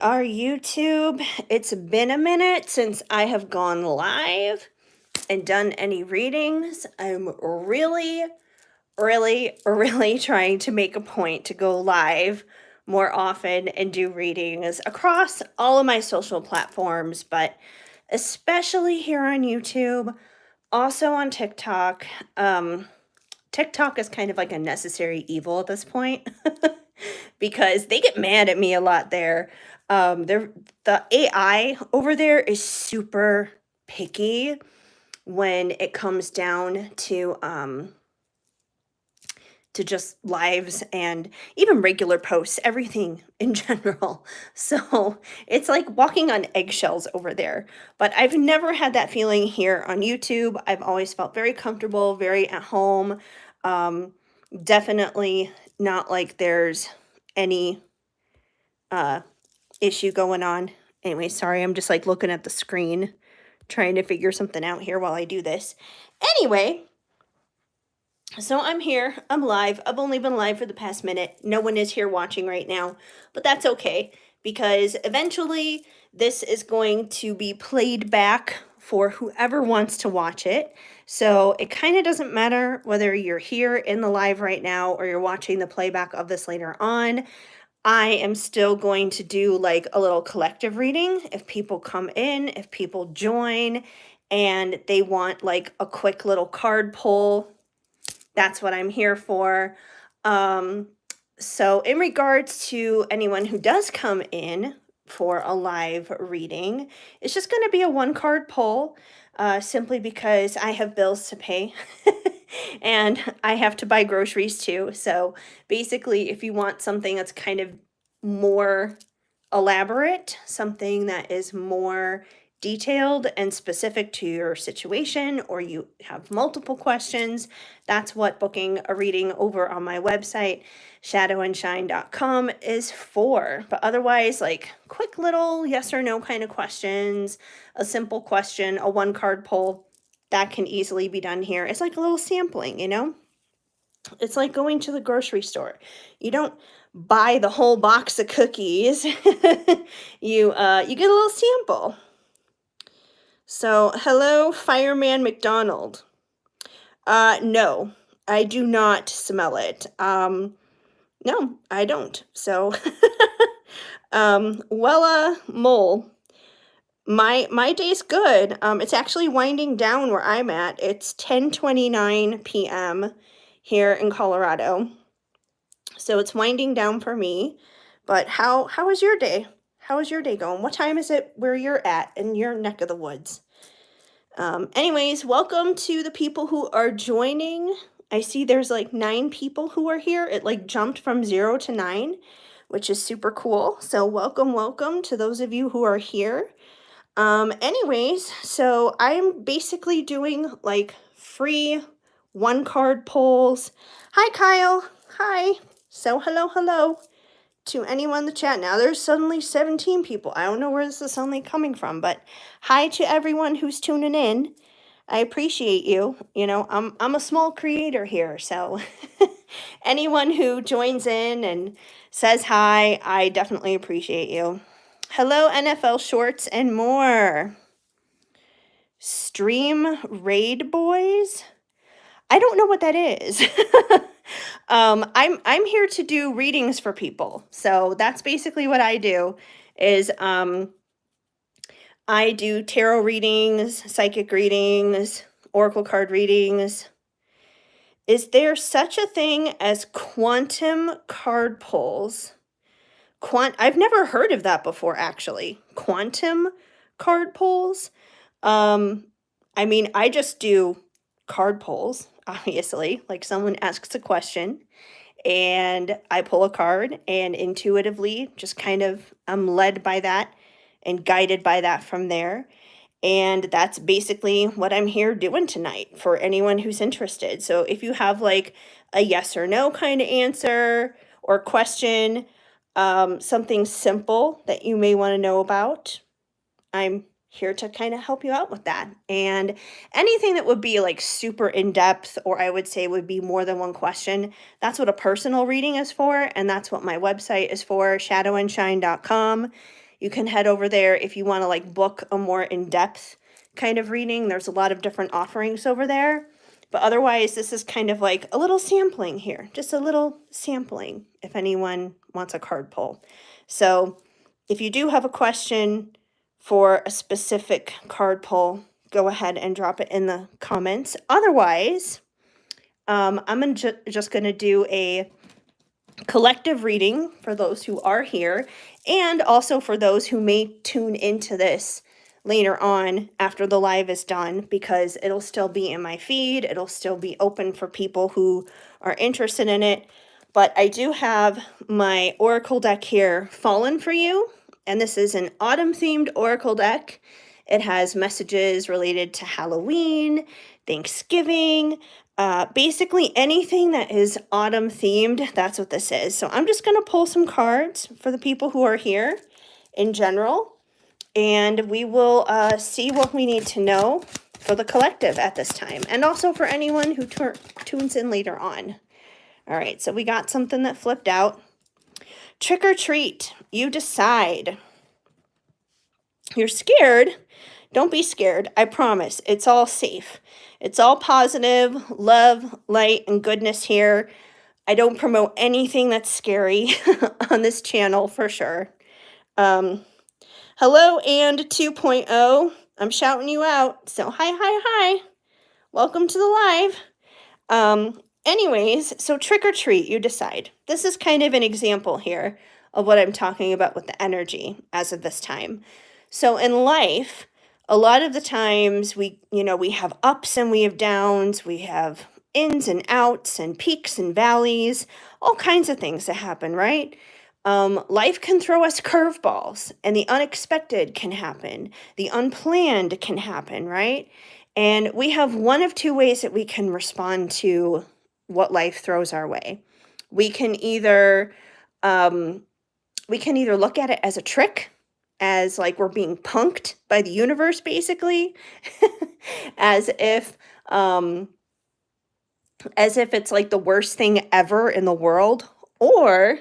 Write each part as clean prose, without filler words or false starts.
Our YouTube, it's been a minute since I have gone live and done any readings. I'm really trying to make a point to go live more often and do readings across all of my social platforms, but especially here on YouTube, also on TikTok. TikTok is kind of like a necessary evil at this point because they get mad at me a lot there. The AI over there is super picky when it comes down to just lives and even regular posts, everything in general. So it's like walking on eggshells over there. But I've never had that feeling here on YouTube. I've always felt very comfortable, very at home. Um, Definitely not like there's any uh, issue going on. Anyway, sorry, I'm just like looking at the screen, trying to figure something out here while I do this. Anyway, so I'm here, I'm live. I've only been live for the past minute. No one is here watching right now, but that's okay because eventually this is going to be played back for whoever wants to watch it. So it kind of doesn't matter whether you're here in the live right now or you're watching the playback of this later on. I am still going to do like a little collective reading if people come in, if people join, and they want like a quick little card pull. That's what I'm here for. Um, so, in regards to anyone who does come in for a live reading, it's just going to be a one card pull simply because I have bills to pay and I have to buy groceries too. So, basically, if you want something that's kind of more elaborate, something that is more detailed and specific to your situation, or you have multiple questions, that's what booking a reading over on my website, shadowandshine.com, is for. But otherwise, like quick little yes or no kind of questions, a simple question, a one card pull, that can easily be done here. It's like a little sampling, you know? It's like going to the grocery store. You don't buy the whole box of cookies. You get a little sample. So, hello, Fireman McDonald. No, I do not smell it. No, I don't. So, Wella Mole. My day's good. It's actually winding down where I'm at. It's 10:29 p.m. here in Colorado. So it's winding down for me. But how is your day? How is your day going? What time is it where you're at in your neck of the woods? Anyways, welcome to the people who are joining. I see there's like 9 people who are here. It like jumped from 0 to 9, which is super cool. So welcome to those of you who are here. Anyways, so I'm basically doing like free one card pulls. Hi, Kyle. Hi. So hello to anyone in the chat. Now there's suddenly 17 people. I don't know where this is suddenly coming from, but hi to everyone who's tuning in. I appreciate you. You know, I'm a small creator here, so anyone who joins in and says hi, I definitely appreciate you. Hello, NFL Shorts and more. Stream Raid Boys? I don't know what that is. I'm here to do readings for people. So that's basically what I do is I do tarot readings, psychic readings, oracle card readings. Is there such a thing as quantum card pulls? I've never heard of that before actually. Quantum card pulls? I mean, I just do card pulls, obviously. Like someone asks a question and I pull a card and intuitively just kind of I'm led by that and guided by that from there. And that's basically what I'm here doing tonight for anyone who's interested. So if you have like a yes or no kind of answer or question, something simple that you may want to know about, I'm here to kind of help you out with that. And anything that would be like super in depth, or I would say would be more than one question, that's what a personal reading is for. And that's what my website is for, shadowandshine.com. you can head over there if you want to like book a more in-depth kind of reading. There's a lot of different offerings over there. But otherwise, this is kind of like a little sampling here, just a little sampling if anyone wants a card pull. So if you do have a question for a specific card pull, go ahead and drop it in the comments. Otherwise, I'm just going to do a collective reading for those who are here and also for those who may tune into this later on after the live is done, because it'll still be in my feed. It'll still be open for people who are interested in it. But I do have my Oracle deck here, Fallen for You. And this is an autumn-themed Oracle deck. It has messages related to Halloween, Thanksgiving, basically anything that is autumn-themed, that's what this is. So I'm just going to pull some cards for the people who are here in general. And we will see what we need to know for the collective at this time. And also for anyone who tunes in later on. All right, so we got something that flipped out. Trick or treat, you decide. You're scared. Don't be scared. I promise. It's all safe. It's all positive, love, light, and goodness here. I don't promote anything that's scary on this channel for sure. Hello and 2.0. I'm shouting you out. So hi. Welcome to the live. Anyways, so trick or treat, you decide. This is kind of an example here of what I'm talking about with the energy as of this time. So in life, a lot of the times we have ups and we have downs, we have ins and outs and peaks and valleys, all kinds of things that happen, right? Life can throw us curveballs, and the unexpected can happen. The unplanned can happen, right? And we have one of two ways that we can respond to what life throws our way. We can either look at it as a trick, as like we're being punked by the universe, basically, as if it's like the worst thing ever in the world, or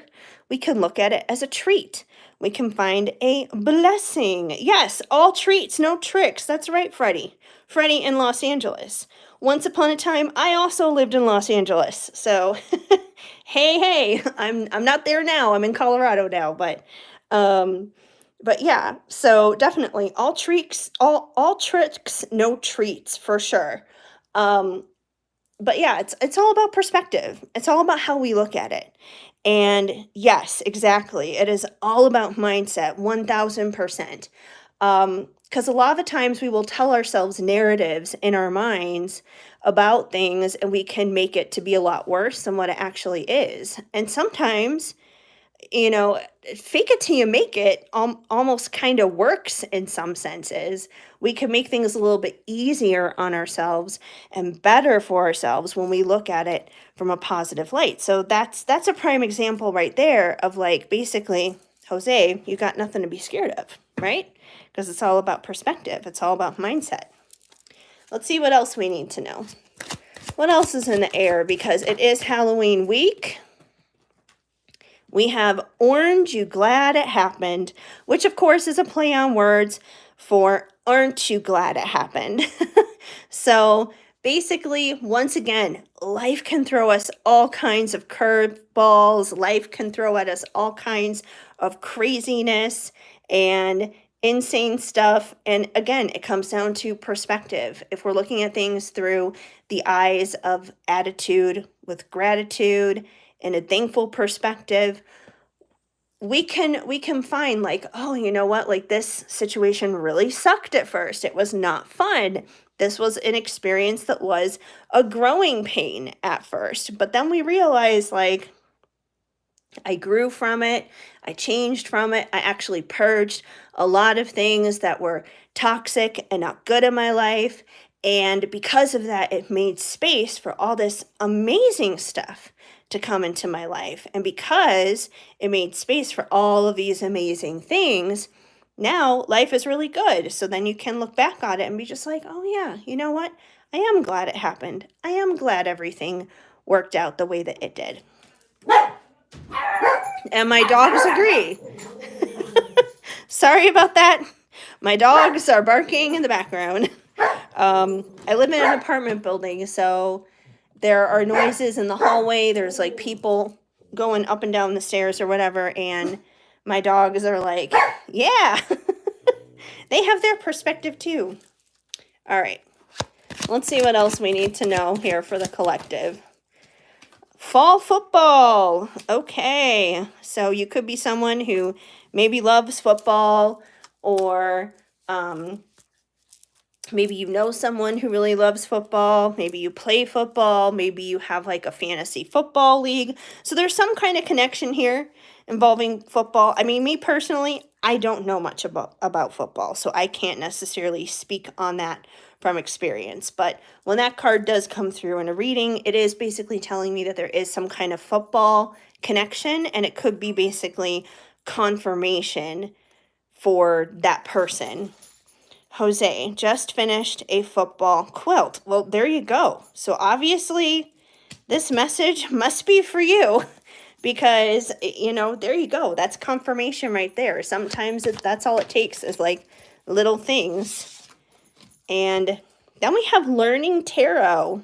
we can look at it as a treat. We can find a blessing. Yes, all treats, no tricks. That's right, Freddie. Freddie in Los Angeles. Once upon a time, I also lived in Los Angeles. So, hey, I'm not there now. I'm in Colorado now, but yeah. So definitely, all tricks, no treats for sure. But yeah, it's all about perspective. It's all about how we look at it. And yes, exactly. It is all about mindset, 1000%. Because a lot of the times we will tell ourselves narratives in our minds about things, and we can make it to be a lot worse than what it actually is. And sometimes, fake it till you make it almost kind of works in some senses. We can make things a little bit easier on ourselves and better for ourselves when we look at it from a positive light. So that's a prime example right there of like, basically, Jose, you got nothing to be scared of, right? Because it's all about perspective. It's all about mindset. Let's see what else we need to know. What else is in the air? Because it is Halloween week. We have Orange, You Glad It Happened, which of course is a play on words for Aren't You Glad It Happened? So basically, once again, life can throw us all kinds of curveballs. Life can throw at us all kinds of craziness and insane stuff. And again, it comes down to perspective. If we're looking at things through the eyes of attitude with gratitude and a thankful perspective, we can find like, oh, you know what? Like this situation really sucked at first. It was not fun. This was an experience that was a growing pain at first. But then we realized like I grew from it. I changed from it. I actually purged a lot of things that were toxic and not good in my life. And because of that, it made space for all this amazing stuff to come into my life. And because it made space for all of these amazing things, now life is really good. So then you can look back on it and be just like, oh yeah, you know what? I am glad it happened. I am glad everything worked out the way that it did. And my dogs agree. Sorry about that. My dogs are barking in the background. I live in an apartment building, so there are noises in the hallway. There's like people going up and down the stairs or whatever, and my dogs are like, yeah, they have their perspective too. All right, let's see what else we need to know here for the collective. Fall football. Okay, so you could be someone who maybe loves football, or maybe you know someone who really loves football. Maybe you play football. Maybe you have like a fantasy football league. So there's some kind of connection here involving football. I mean, me personally, I don't know much about football, so I can't necessarily speak on that from experience. But when that card does come through in a reading, it is basically telling me that there is some kind of football connection, and it could be basically confirmation for that person. Jose just finished a football quilt. Well, there you go. So obviously this message must be for you, because, you know, there you go. That's confirmation right there. Sometimes that's all it takes, is like little things. And then we have Learning Tarot.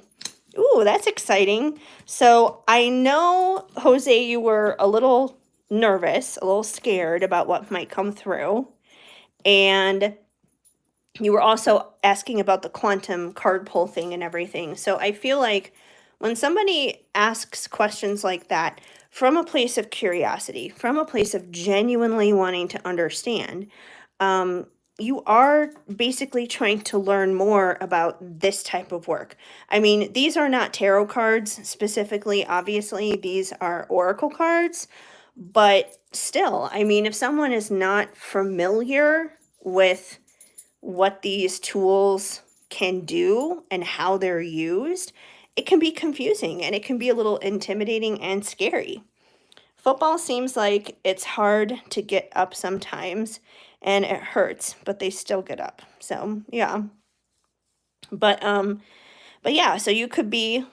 Ooh, that's exciting. So I know, Jose, you were a little nervous, a little scared about what might come through. And you were also asking about the quantum card pull thing and everything. So I feel like when somebody asks questions like that from a place of curiosity, from a place of genuinely wanting to understand, you are basically trying to learn more about this type of work. I mean, these are not tarot cards specifically, obviously, these are oracle cards, but still, I mean, if someone is not familiar with what these tools can do and how they're used, it can be confusing and it can be a little intimidating and scary. Football seems like it's hard to get up sometimes and it hurts, but they still get up. So, yeah. But yeah, so you could be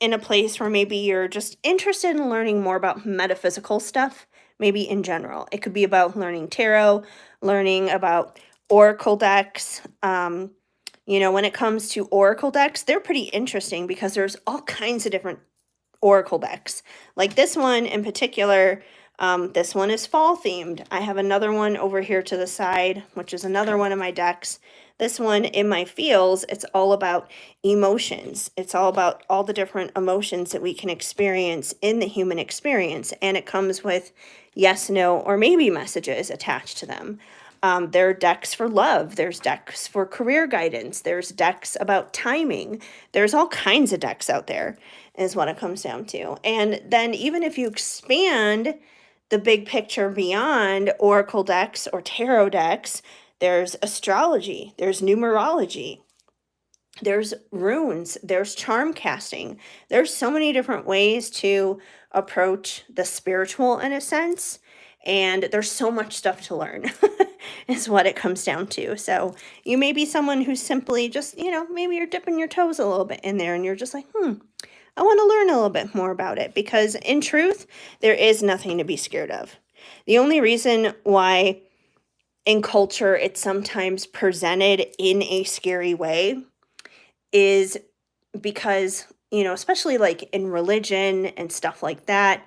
in a place where maybe you're just interested in learning more about metaphysical stuff, maybe in general. It could be about learning tarot, learning about oracle decks. You know, when it comes to oracle decks, they're pretty interesting because there's all kinds of different oracle decks. Like this one in particular, this one is fall themed. I have another one over here to the side, which is another one of my decks. This one in my feels, it's all about emotions. It's all about all the different emotions that we can experience in the human experience. And it comes with yes, no, or maybe messages attached to them. There are decks for love. There's decks for career guidance. There's decks about timing. There's all kinds of decks out there, is what it comes down to. And then even if you expand the big picture beyond oracle decks or tarot decks, there's astrology, there's numerology, there's runes, there's charm casting. There's so many different ways to approach the spiritual in a sense. And there's so much stuff to learn, is what it comes down to. So you may be someone who's simply just, you know, maybe you're dipping your toes a little bit in there and you're just like, I want to learn a little bit more about it, because in truth, there is nothing to be scared of. The only reason why in culture it's sometimes presented in a scary way is because, you know, especially like in religion and stuff like that,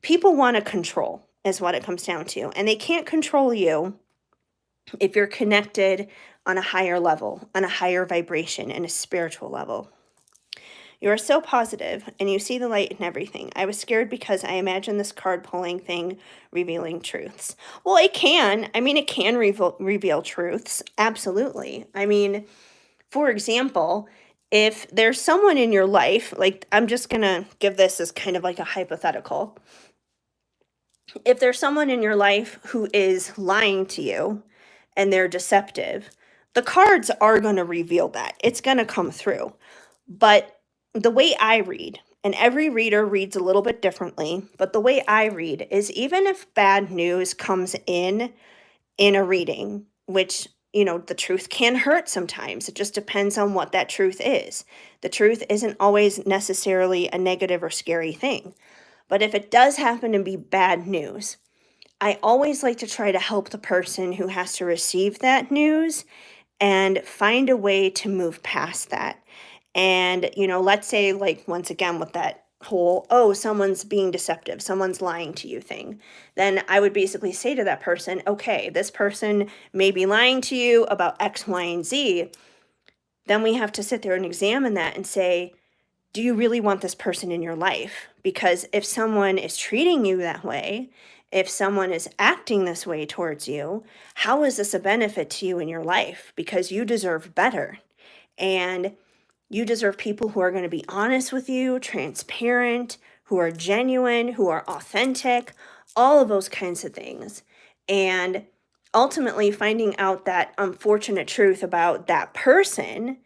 people want to control, is what it comes down to. And they can't control you if you're connected on a higher level, on a higher vibration, and a spiritual level. You are so positive and you see the light in everything. I was scared because I imagine this card pulling thing revealing truths. Well, it can. I mean, it can reveal truths. Absolutely. I mean, for example, if there's someone in your life, like I'm just going to give this as kind of like a hypothetical. If there's someone in your life who is lying to you and they're deceptive, the cards are going to reveal that. It's going to come through. But the way I read, and every reader reads a little bit differently, but the way I read is even if bad news comes in a reading, which, you know, the truth can hurt sometimes. It just depends on what that truth is. The truth isn't always necessarily a negative or scary thing. But if it does happen to be bad news, I always like to try to help the person who has to receive that news and find a way to move past that. And, let's say, like, once again, with that whole, oh, someone's being deceptive, someone's lying to you thing, then I would basically say to that person, okay, this person may be lying to you about X, Y, and Z. Then we have to sit there and examine that and say, do you really want this person in your life? Because if someone is treating you that way, if someone is acting this way towards you, how is this a benefit to you in your life? Because you deserve better. And you deserve people who are going to be honest with you, transparent, who are genuine, who are authentic, all of those kinds of things. And ultimately, finding out that unfortunate truth about that person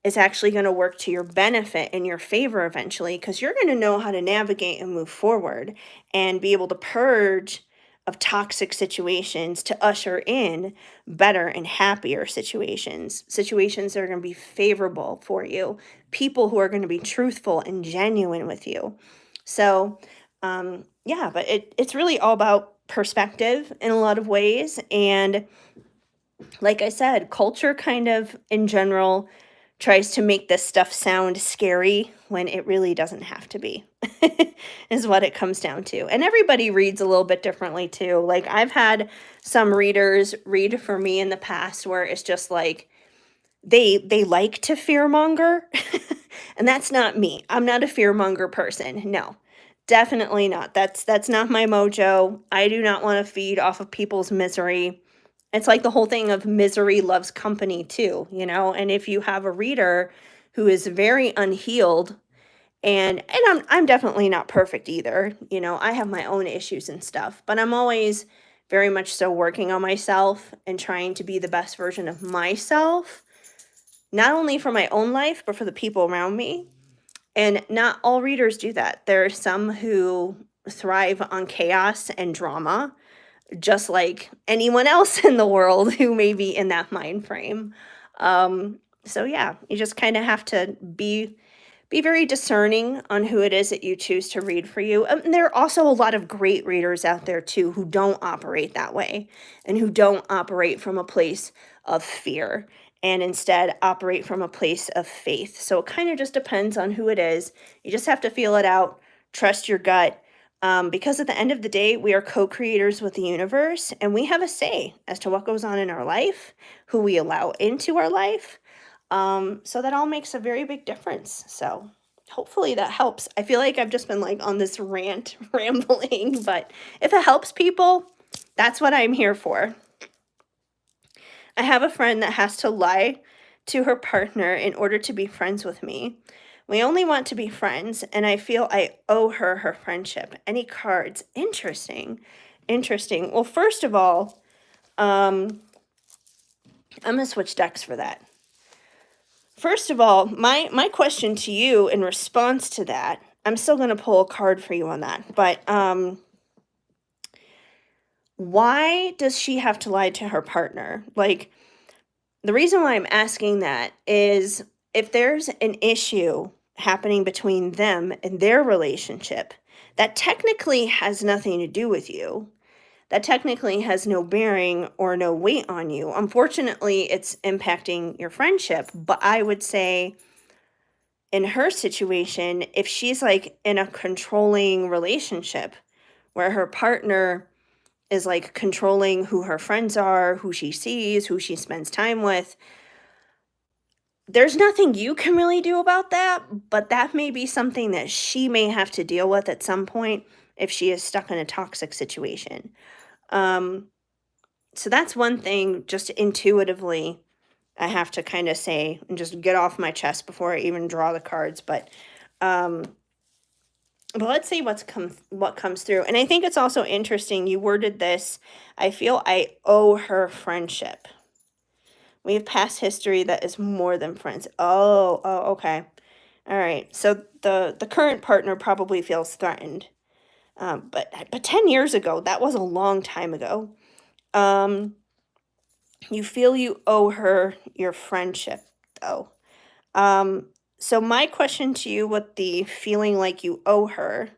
is actually going to work to your benefit in your favor eventually, because you're going to know how to navigate and move forward and be able to purge of toxic situations to usher in better and happier situations that are going to be favorable for you, people who are going to be truthful and genuine with you. So, yeah, but it's really all about perspective in a lot of ways. And like I said, culture kind of in general tries to make this stuff sound scary when it really doesn't have to be, is what it comes down to. And everybody reads a little bit differently too. Like, I've had some readers read for me in the past where it's just like they like to fearmonger. And that's not me. I'm not a fearmonger person. No. Definitely not. That's not my mojo. I do not want to feed off of people's misery. It's like the whole thing of misery loves company too, And if you have a reader who is very unhealed, and I'm definitely not perfect either, I have my own issues and stuff, but I'm always very much so working on myself and trying to be the best version of myself, not only for my own life, but for the people around me. And not all readers do that. There are some who thrive on chaos and drama, just like anyone else in the world who may be in that mind frame. So yeah, you just kind of have to be very discerning on who it is that you choose to read for you. There are also a lot of great readers out there too who don't operate that way and who don't operate from a place of fear and instead operate from a place of faith. So it kind of just depends on who it is. You just have to feel it out, trust your gut, because at the end of the day, we are co creators with the universe and we have a say as to what goes on in our life, who we allow into our life. So that all makes a very big difference. So hopefully that helps. I feel like I've just been like on this rant, rambling, but if it helps people, that's what I'm here for. I have a friend that has to lie to her partner in order to be friends with me. We only want to be friends, and I feel I owe her her friendship. Any cards? Interesting. Interesting. Well, first of all, I'm going to switch decks for that. First of all, my question to you in response to that, I'm still going to pull a card for you on that, but why does she have to lie to her partner? Like, the reason why I'm asking that is if there's an issue happening between them and their relationship that technically has nothing to do with you, that technically has no bearing or no weight on you. Unfortunately, it's impacting your friendship. But I would say in her situation, if she's like in a controlling relationship where her partner is like controlling who her friends are, who she sees, who she spends time with, there's nothing you can really do about that, but that may be something that she may have to deal with at some point if she is stuck in a toxic situation. So that's one thing just intuitively I have to kind of say and just get off my chest before I even draw the cards. Um, but let's see what comes through. And I think it's also interesting you worded this. I feel I owe her friendship. We have past history that is more than friends. Oh, okay. All right. So the current partner probably feels threatened. But 10 years ago, that was a long time ago. You feel you owe her your friendship, though. So my question to you with the feeling like you owe her,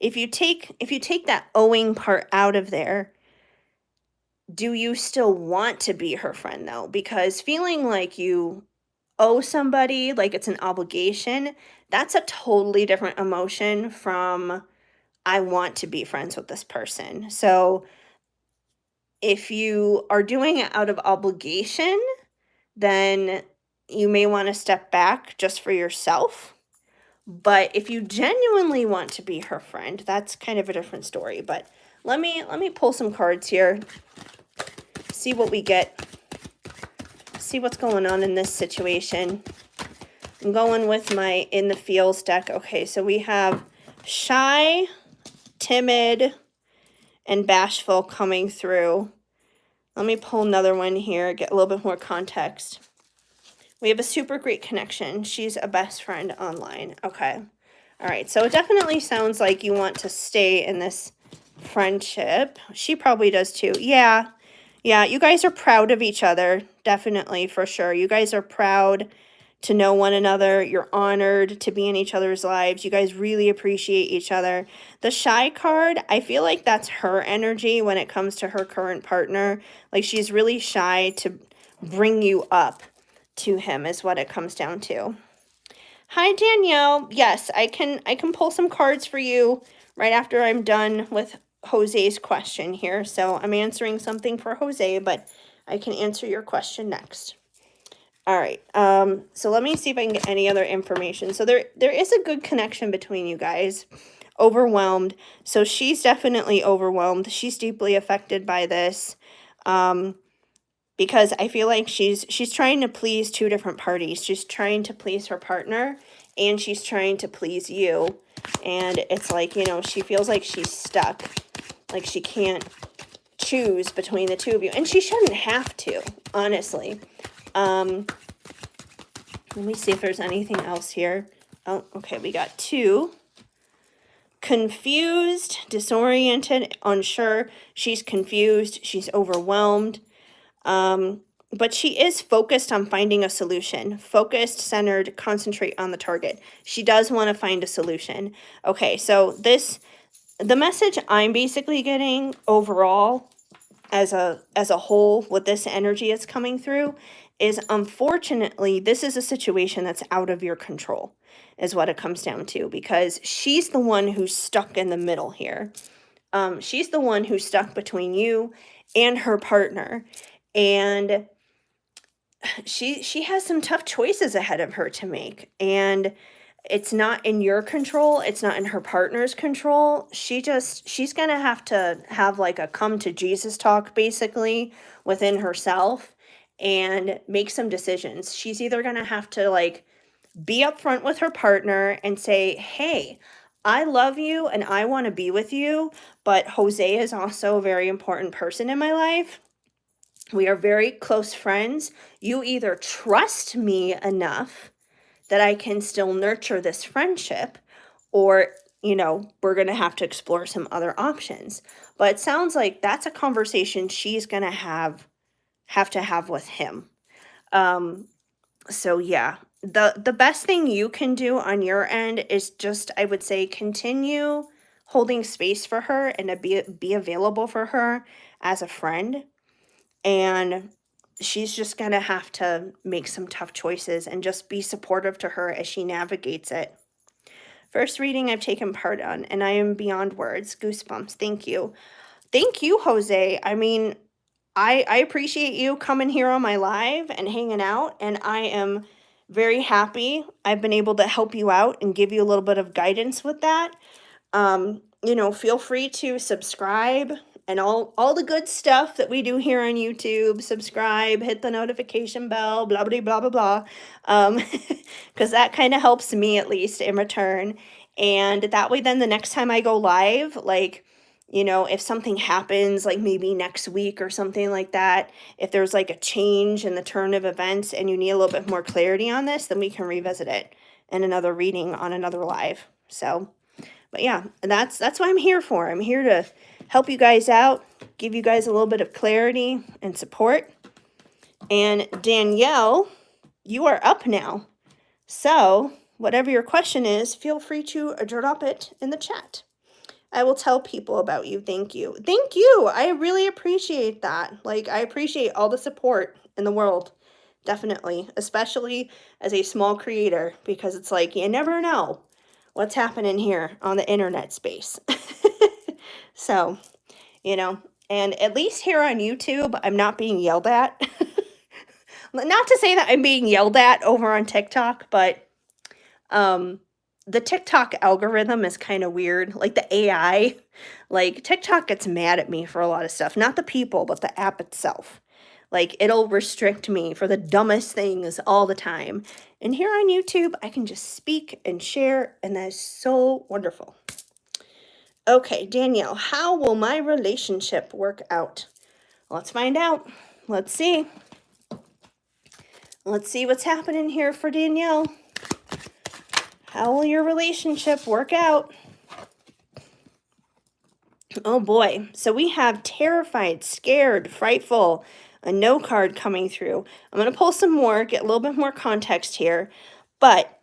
if you take that owing part out of there, Do you still want to be her friend though? Because feeling like you owe somebody, like it's an obligation, that's a totally different emotion from I want to be friends with this person. So if you are doing it out of obligation, then you may want to step back just for yourself. But if you genuinely want to be her friend, that's kind of a different story. But let me pull some cards here, see what we get, see what's going on in this situation. I'm going with my In the Feels deck. Okay, so we have shy, timid, and bashful coming through. Let me pull another one here, get a little bit more context. We have a super great connection. She's a best friend online. Okay. All right. So it definitely sounds like you want to stay in this friendship. She probably does too. Yeah. Yeah. You guys are proud of each other. Definitely, for sure. You guys are proud to know one another. You're honored to be in each other's lives. You guys really appreciate each other. The shy card, I feel like that's her energy when it comes to her current partner. Like she's really shy to bring you up to him is what it comes down to. Hi Danielle. Yes, I can pull some cards for you right after I'm done with Jose's question here. So I'm answering something for Jose, but I can answer your question next. All right. So let me see if I can get any other information. So there is a good connection between you guys. Overwhelmed. So she's definitely overwhelmed. She's deeply affected by this. Because I feel like she's trying to please two different parties. She's trying to please her partner and she's trying to please you. And it's like, you know, she feels like she's stuck. Like she can't choose between the two of you. And she shouldn't have to, honestly. Let me see if there's anything else here. Oh, okay, we got two. Confused, disoriented, unsure. She's confused. She's overwhelmed. But she is focused on finding a solution. Focused, centered, concentrate on the target. She does want to find a solution. Okay, so the message I'm basically getting overall as a whole with this energy that's coming through is, unfortunately, this is a situation that's out of your control, is what it comes down to, because she's the one who's stuck in the middle here. She's the one who's stuck between you and her partner. And she has some tough choices ahead of her to make, and it's not in your control, it's not in her partner's control. She's gonna have to have like a come to Jesus talk basically within herself and make some decisions. She's either gonna have to like be upfront with her partner and say, hey, I love you and I want to be with you, but Jose is also a very important person in my life. We are very close friends. You either trust me enough that I can still nurture this friendship, or, you know, we're going to have to explore some other options. But it sounds like that's a conversation she's going to have to have with him. So yeah, the best thing you can do on your end is just, I would say, continue holding space for her and to be available for her as a friend. And she's just going to have to make some tough choices and just be supportive to her as she navigates it. First reading I've taken part on, and I am beyond words. Goosebumps. Thank you. Thank you, Jose. I mean, I appreciate you coming here on my live and hanging out, and I am very happy I've been able to help you out and give you a little bit of guidance with that. You know, feel free to subscribe and all the good stuff that we do here on YouTube. Subscribe, hit the notification bell, blah, blah, blah, blah, blah. Because that kind of helps me at least in return. And that way, then the next time I go live, like, you know, if something happens, like maybe next week or something like that, if there's like a change in the turn of events and you need a little bit more clarity on this, then we can revisit it in another reading on another live. So, but yeah, that's what I'm here for. I'm here to help you guys out, give you guys a little bit of clarity and support. And Danielle, you are up now. So whatever your question is, feel free to drop it in the chat. I will tell people about you. Thank you. Thank you. I really appreciate that. Like, I appreciate all the support in the world. Definitely. Especially as a small creator, because it's like you never know what's happening here on the internet space. So, you know, and at least here on YouTube, I'm not being yelled at. Not to say that I'm being yelled at over on TikTok, but um the TikTok algorithm is kind of weird. Like the AI, like TikTok gets mad at me for a lot of stuff. Not the people, but the app itself. Like it'll restrict me for the dumbest things all the time. And here on YouTube, I can just speak and share, and that is so wonderful. Okay, Danielle, how will my relationship work out? Let's find out. Let's see. Let's see what's happening here for Danielle. How will your relationship work out? Oh boy. So we have terrified, scared, frightful, a no card coming through. I'm going to pull some more, get a little bit more context here. But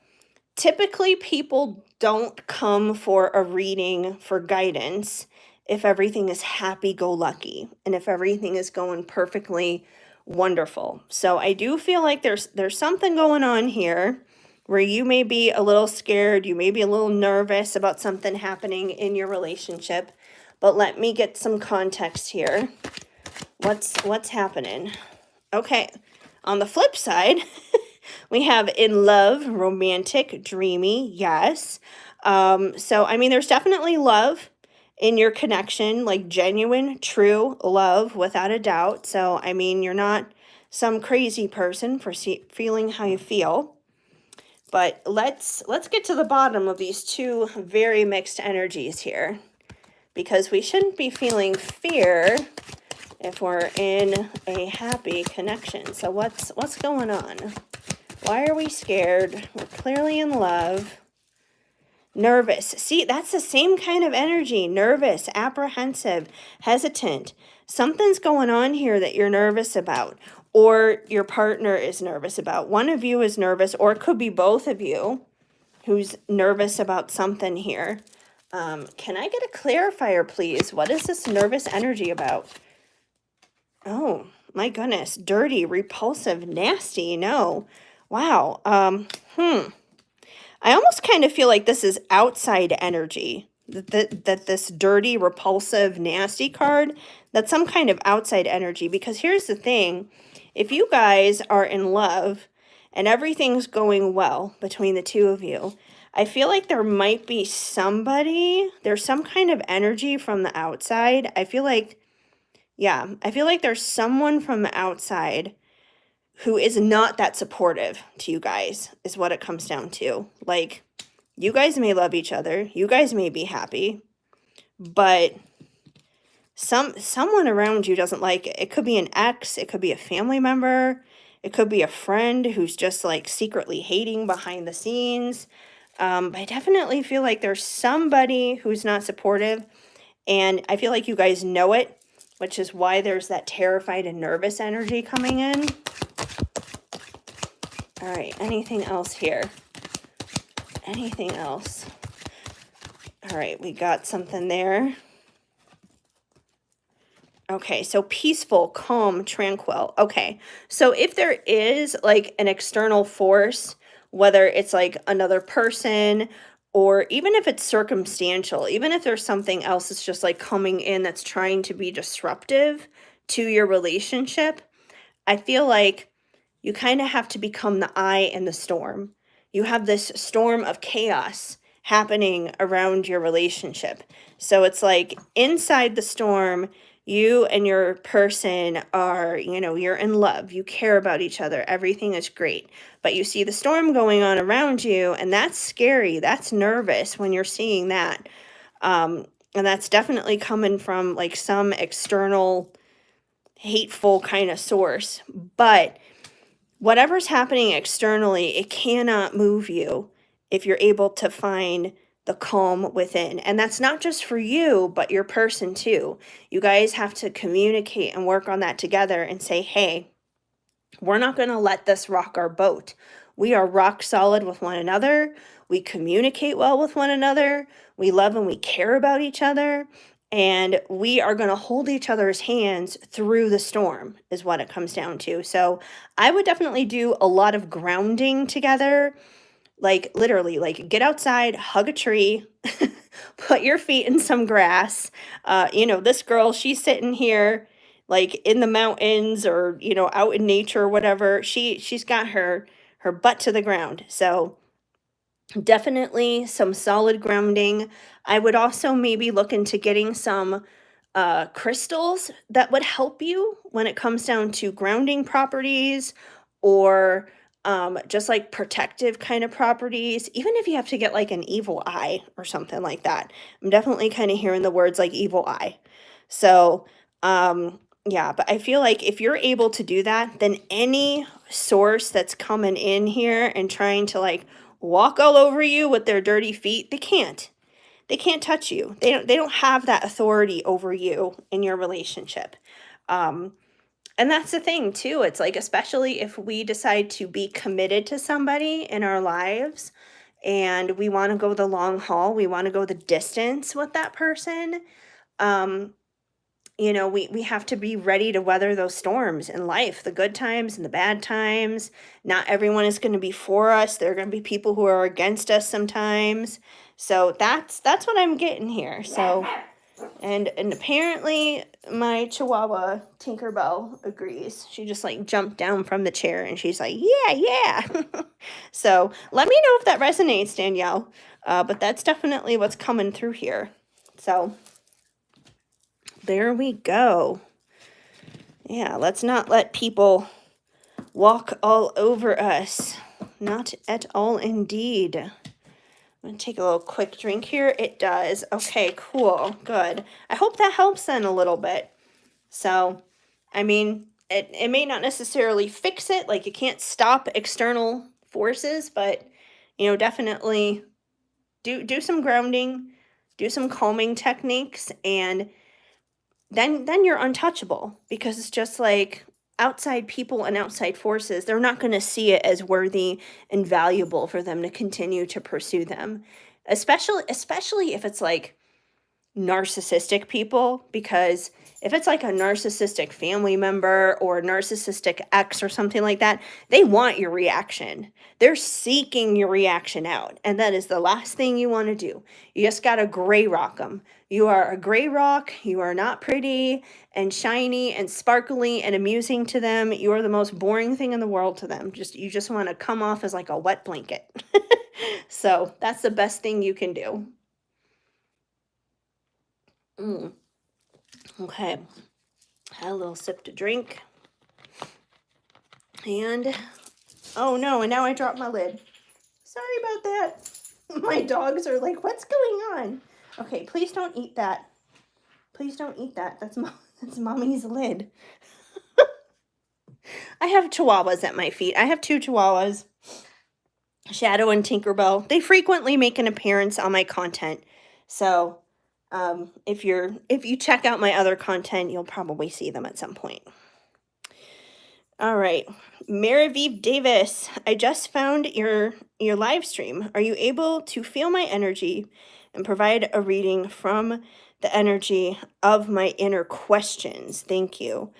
typically people don't come for a reading for guidance if everything is happy-go-lucky and if everything is going perfectly wonderful. So I do feel like there's something going on here where you may be a little scared, you may be a little nervous about something happening in your relationship. But let me get some context here. What's happening? Okay, on the flip side, we have in love, romantic, dreamy, yes. So I mean, there's definitely love in your connection, like genuine, true love, without a doubt. So I mean, you're not some crazy person for feeling how you feel. But let's get to the bottom of these two very mixed energies here, because we shouldn't be feeling fear if we're in a happy connection. So what's going on? Why are we scared? We're clearly in love. Nervous. See, that's the same kind of energy. Nervous, apprehensive, hesitant. Something's going on here that you're nervous about, or your partner is nervous about. One of you is nervous, or it could be both of you who's nervous about something here. Can I get a clarifier, please? What is this nervous energy about? Oh, my goodness. Dirty, repulsive, nasty. No. Wow. I almost kind of feel like this is outside energy. That this dirty, repulsive, nasty card, that's some kind of outside energy. Because here's the thing. If you guys are in love and everything's going well between the two of you, I feel like there might be somebody, there's some kind of energy from the outside. I feel like there's someone from the outside who is not that supportive to you guys, is what it comes down to. Like, you guys may love each other, you guys may be happy, but someone around you doesn't like it. It could be an ex, it could be a family member, it could be a friend who's just like secretly hating behind the scenes. But I definitely feel like there's somebody who's not supportive, and I feel like you guys know it, which is why there's that terrified and nervous energy coming in. All right, anything else here? Anything else? All right, we got something there. Okay, so peaceful, calm, tranquil. Okay, so if there is like an external force, whether it's like another person, or even if it's circumstantial, even if there's something else that's just like coming in that's trying to be disruptive to your relationship, I feel like you kind of have to become the eye in the storm. You have this storm of chaos happening around your relationship. So it's like inside the storm, you and your person are, you're in love, you care about each other, everything is great. But you see the storm going on around you, and that's scary, that's nervous when you're seeing that. And that's definitely coming from like some external hateful kind of source. But whatever's happening externally, it cannot move you if you're able to find the calm within. And that's not just for you, but your person too. You guys have to communicate and work on that together and say, hey, we're not going to let this rock our boat. We are rock solid with one another. We communicate well with one another. We love and we care about each other. And we are going to hold each other's hands through the storm, is what it comes down to. So I would definitely do a lot of grounding together, like literally, like get outside, hug a tree, put your feet in some grass. This girl, she's sitting here like in the mountains or, out in nature or whatever. She's got her butt to the ground. So definitely some solid grounding. I would also maybe look into getting some crystals that would help you when it comes down to grounding properties or just like protective kind of properties, even if you have to get like an evil eye or something like that. I'm definitely kind of hearing the words like evil eye. So, yeah, but I feel like if you're able to do that, then any source that's coming in here and trying to like walk all over you with their dirty feet, they can't. They can't touch you. They don't have that authority over you in your relationship. Um, and that's the thing too. It's like especially if we decide to be committed to somebody in our lives and we want to go the long haul, we want to go the distance with that person. Um, we have to be ready to weather those storms in life, the good times and the bad times. Not everyone is going to be for us. There are going to be people who are against us sometimes. So that's what I'm getting here. So and apparently my Chihuahua Tinkerbell agrees. She just like jumped down from the chair and she's like, yeah, yeah. So let me know if that resonates, Danielle. But that's definitely what's coming through here. So there we go. Yeah, let's not let people walk all over us. Not at all indeed. I'm going to take a little quick drink here. It does. Okay, cool. Good. I hope that helps then a little bit. So, I mean, it may not necessarily fix it. Like, you can't stop external forces, but, definitely do some grounding, do some calming techniques, and then you're untouchable because it's just like outside people and outside forces, they're not going to see it as worthy and valuable for them to continue to pursue them. Especially if it's like narcissistic people, because if it's like a narcissistic family member or a narcissistic ex or something like that, they want your reaction. They're seeking your reaction out. And that is the last thing you want to do. You just got to gray rock them. You are a gray rock. You are not pretty and shiny and sparkly and amusing to them. You are the most boring thing in the world to them. You just want to come off as like a wet blanket. So that's the best thing you can do. Okay, had a little sip to drink. And, oh no, and now I dropped my lid. Sorry about that. My dogs are like, what's going on? Okay, please don't eat that. Please don't eat that. That's mommy's lid. I have chihuahuas at my feet. I have two chihuahuas, Shadow and Tinkerbell. They frequently make an appearance on my content. So, if you check out my other content, you'll probably see them at some point. All right, Marivive Davis, I just found your live stream. Are you able to feel my energy and provide a reading from the energy of my inner questions? Thank you.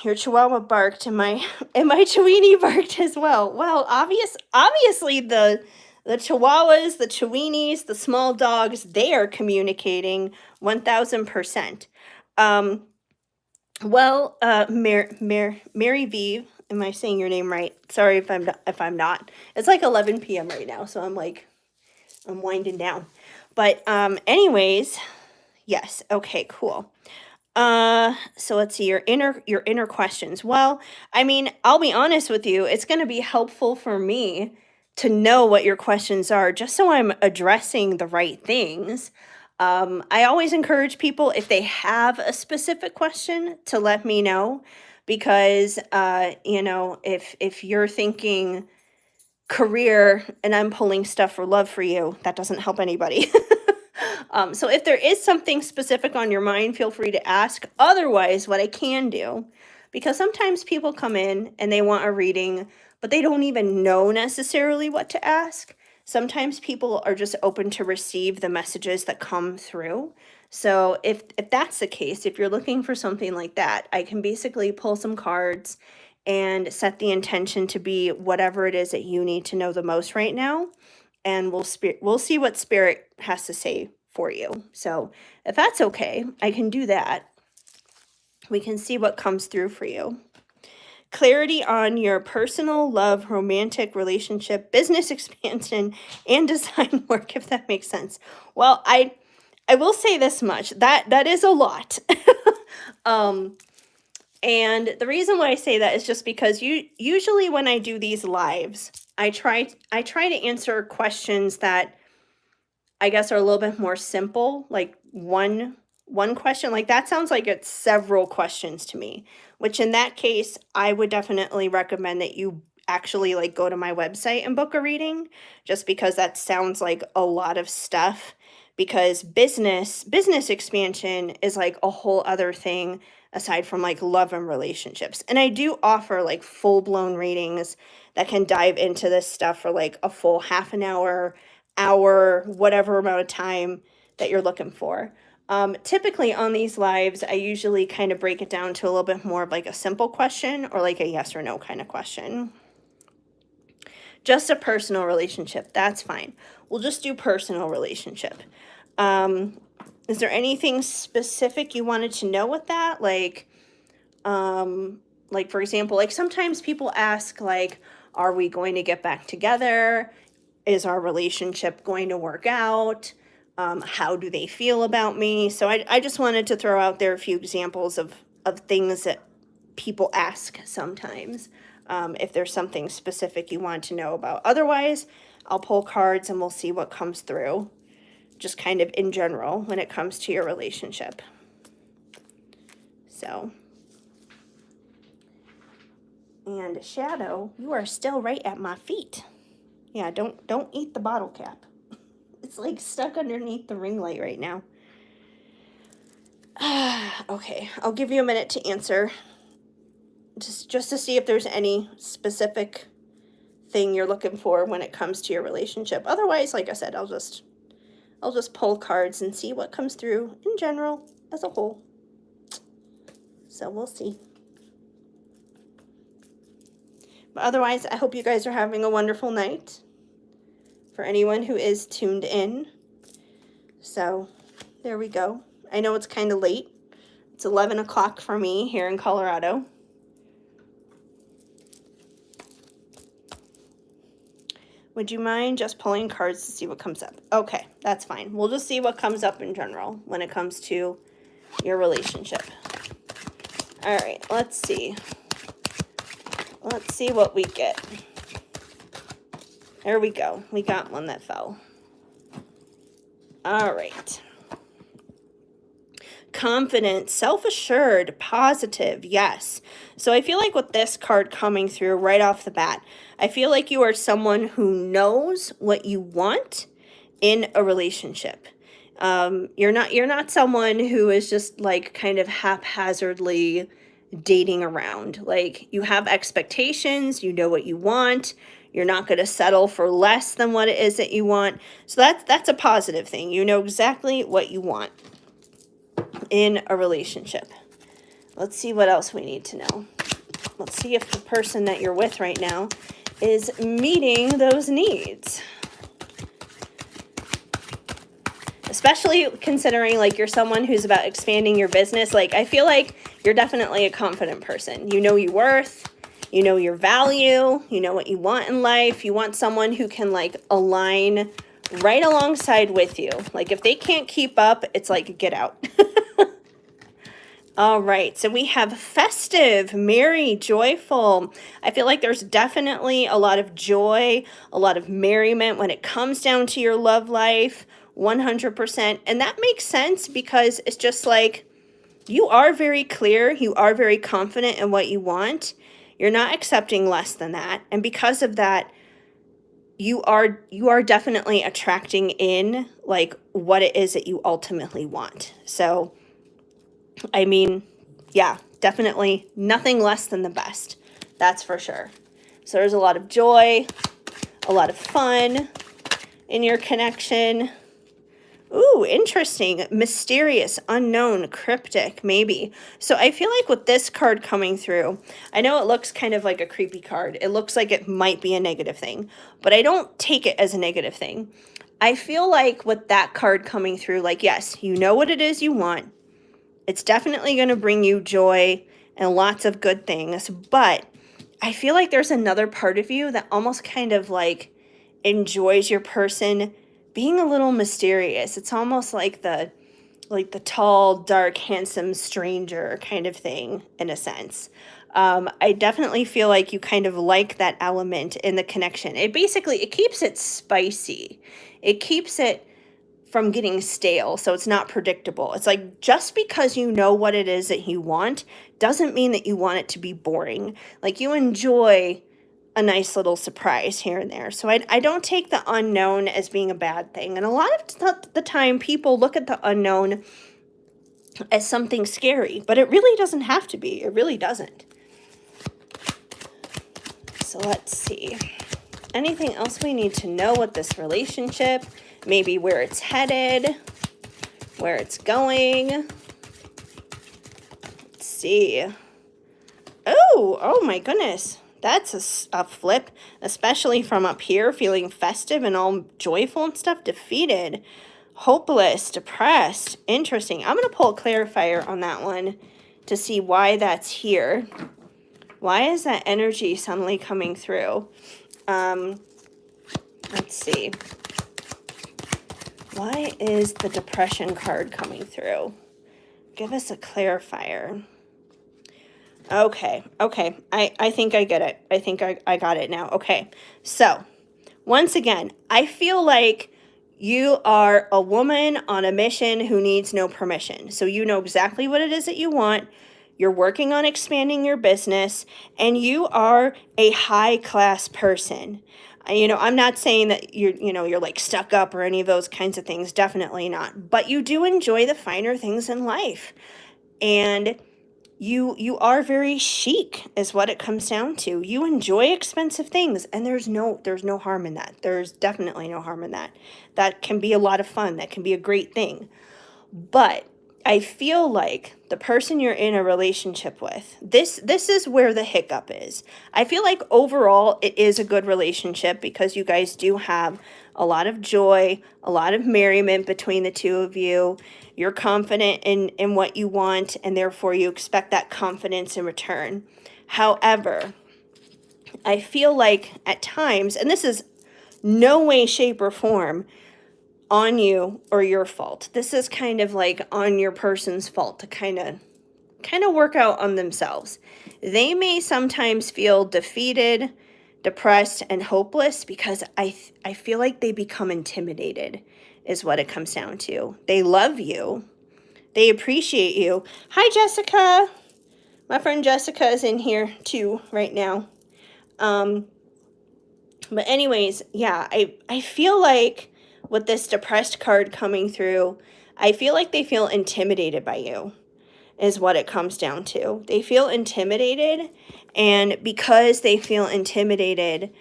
Your Chihuahua barked and my Chiweenie barked as well. Well, obviously the Chihuahuas, the Chiweenies, the small dogs, they are communicating 1000%. Well, Mary V, am I saying your name right? Sorry if I'm not. It's like 11 p.m. right now, so I'm winding down. But anyways, yes. Okay, cool. So let's see your inner questions. Well, I mean, I'll be honest with you, it's going to be helpful for me to know what your questions are just so I'm addressing the right things. I always encourage people, if they have a specific question, to let me know, because if you're thinking career and I'm pulling stuff for love for you, that doesn't help anybody. So if there is something specific on your mind, feel free to ask. Otherwise, what I can do, because sometimes people come in and they want a reading, but they don't even know necessarily what to ask. Sometimes people are just open to receive the messages that come through. So if that's the case, if you're looking for something like that, I can basically pull some cards and set the intention to be whatever it is that you need to know the most right now, and we'll see what spirit has to say for you. So if that's okay, I can do that. We can see what comes through for you. Clarity on your personal, love, romantic, relationship, business expansion, and design work, if that makes sense. Well, I will say this much, that is a lot. And the reason why I say that is just because usually when I do these lives, I try to answer questions that I guess are a little bit more simple, like one question. Like that sounds like it's several questions to me, which in that case, I would definitely recommend that you actually like go to my website and book a reading, just because that sounds like a lot of stuff. Because business expansion is like a whole other thing aside from like love and relationships. And I do offer like full-blown readings that can dive into this stuff for like a full half an hour, whatever amount of time that you're looking for. Typically on these lives, I usually kind of break it down to a little bit more of like a simple question or like a yes or no kind of question. Just a personal relationship, that's fine. We'll just do personal relationship. Is there anything specific you wanted to know with that? Like for example, like sometimes people ask like, are we going to get back together? Is our relationship going to work out? How do they feel about me? So I just wanted to throw out there a few examples of things that people ask sometimes. If there's something specific you want to know about. Otherwise, I'll pull cards and we'll see what comes through, just kind of in general when it comes to your relationship. So, and Shadow, you are still right at my feet. Yeah, don't eat the bottle cap. It's like stuck underneath the ring light right now. Okay, I'll give you a minute to answer. Just to see if there's any specific thing you're looking for when it comes to your relationship. Otherwise, like I said, I'll just pull cards and see what comes through in general as a whole. So we'll see. But otherwise, I hope you guys are having a wonderful night. For anyone who is tuned in. So there we go. I know it's kind of late. It's 11 o'clock for me here in Colorado. Would you mind just pulling cards to see what comes up? Okay, that's fine. We'll just see what comes up in general when it comes to your relationship. All right, let's see. Let's see what we get. There we go. We got one that fell. All right. Confident, self-assured, positive, yes. So I feel like with this card coming through right off the bat, I feel like you are someone who knows what you want in a relationship. You're not someone who is just like kind of haphazardly dating around. Like you have expectations, you know what you want. You're not going to settle for less than what it is that you want. So that's a positive thing. You know exactly what you want in a relationship. Let's see what else we need to know. Let's see if the person that you're with right now is meeting those needs. Especially considering like you're someone who's about expanding your business. Like I feel like you're definitely a confident person. You know your worth, you know your value, you know what you want in life. You want someone who can like align right alongside with you. Like if they can't keep up, it's like get out. All right, so we have festive, merry, joyful. I feel like there's definitely a lot of joy, a lot of merriment when it comes down to your love life, 100%. And that makes sense because it's just like you are very clear, you are very confident in what you want. You're not accepting less than that. And because of that, you are definitely attracting in like what it is that you ultimately want. So I mean, yeah, definitely nothing less than the best. That's for sure. So there's a lot of joy, a lot of fun in your connection. Ooh, interesting. Mysterious, unknown, cryptic, maybe. So I feel like with this card coming through, I know it looks kind of like a creepy card. It looks like it might be a negative thing, but I don't take it as a negative thing. I feel like with that card coming through, like, yes, you know what it is you want. It's definitely going to bring you joy and lots of good things, but I feel like there's another part of you that almost kind of like enjoys your person being a little mysterious. It's almost like the tall, dark, handsome stranger kind of thing in a sense. I definitely feel like you kind of like that element in the connection. It keeps it spicy. It keeps it from getting stale, so it's not predictable. It's like just because you know what it is that you want doesn't mean that you want it to be boring. Like you enjoy a nice little surprise here and there. So I don't take the unknown as being a bad thing. And a lot of the time, people look at the unknown as something scary, but it really doesn't have to be. It really doesn't. So let's see. Anything else we need to know with this relationship? Maybe where it's headed, where it's going. Let's see. Oh my goodness. That's a flip, especially from up here, feeling festive and all joyful and stuff. Defeated, hopeless, depressed. Interesting. I'm going to pull a clarifier on that one to see why that's here. Why is that energy suddenly coming through? Let's see. Why is the depression card coming through? Give us a clarifier. Okay. I think I get it. I think I got it now. Okay. So, once again, I feel like you are a woman on a mission who needs no permission. So you know exactly what it is that you want. You're working on expanding your business, and you are a high-class person. I'm not saying that you're like stuck up or any of those kinds of things. Definitely not. But you do enjoy the finer things in life. And you are very chic is what it comes down to. You enjoy expensive things, and there's no harm in that. There's definitely no harm in that. That can be a lot of fun. That can be a great thing. But I feel like the person you're in a relationship with, this is where the hiccup is. I feel like overall it is a good relationship because you guys do have a lot of joy, a lot of merriment between the two of you. You're confident in what you want, and therefore you expect that confidence in return. However, I feel like at times, and this is no way, shape, or form on you or your fault. This is kind of like on your person's fault to kind of work out on themselves. They may sometimes feel defeated, depressed, and hopeless because I feel like they become intimidated is what it comes down to. They love you. They appreciate you. Hi, Jessica. My friend Jessica is in here too right now. But anyways, yeah, I feel like with this depressed card coming through, I feel like they feel intimidated by you is what it comes down to. They feel intimidated, and because they feel intimidated,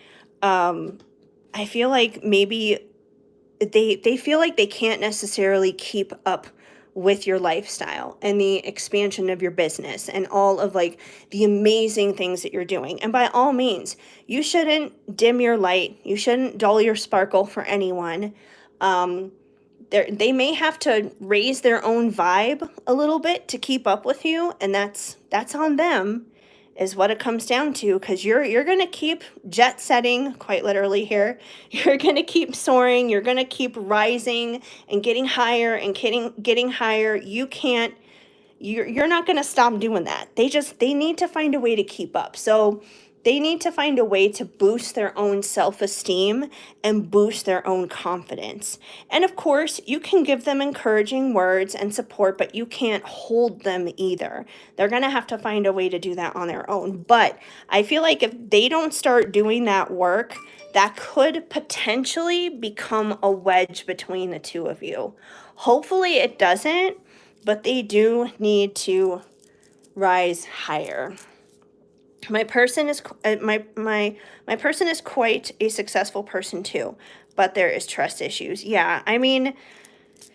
I feel like maybe they feel like they can't necessarily keep up with your lifestyle and the expansion of your business and all of like the amazing things that you're doing. And by all means, you shouldn't dim your light. You shouldn't dull your sparkle for anyone. They may have to raise their own vibe a little bit to keep up with you, and that's on them is what it comes down to, because you're going to keep jet setting, quite literally here. You're going to keep soaring. You're going to keep rising and getting higher and getting higher. You're not going to stop doing that. They need to find a way to keep up. So they need to find a way to boost their own self-esteem and boost their own confidence. And of course, you can give them encouraging words and support, but you can't hold them either. They're going to have to find a way to do that on their own. But I feel like if they don't start doing that work, that could potentially become a wedge between the two of you. Hopefully it doesn't, but they do need to rise higher. My person is quite a successful person too, but there is trust issues. Yeah, I mean,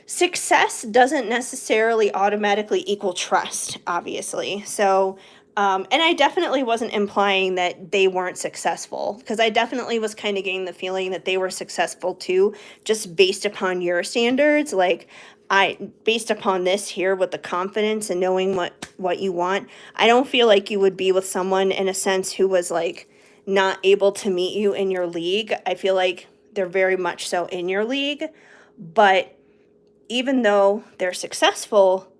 success doesn't necessarily automatically equal trust, obviously. So, and I definitely wasn't implying that they weren't successful, because I definitely was kind of getting the feeling that they were successful too, just based upon your standards. Like, based upon this here with the confidence and knowing what you want, I don't feel like you would be with someone in a sense who was like not able to meet you in your league. I feel like they're very much so in your league, but even though they're successful,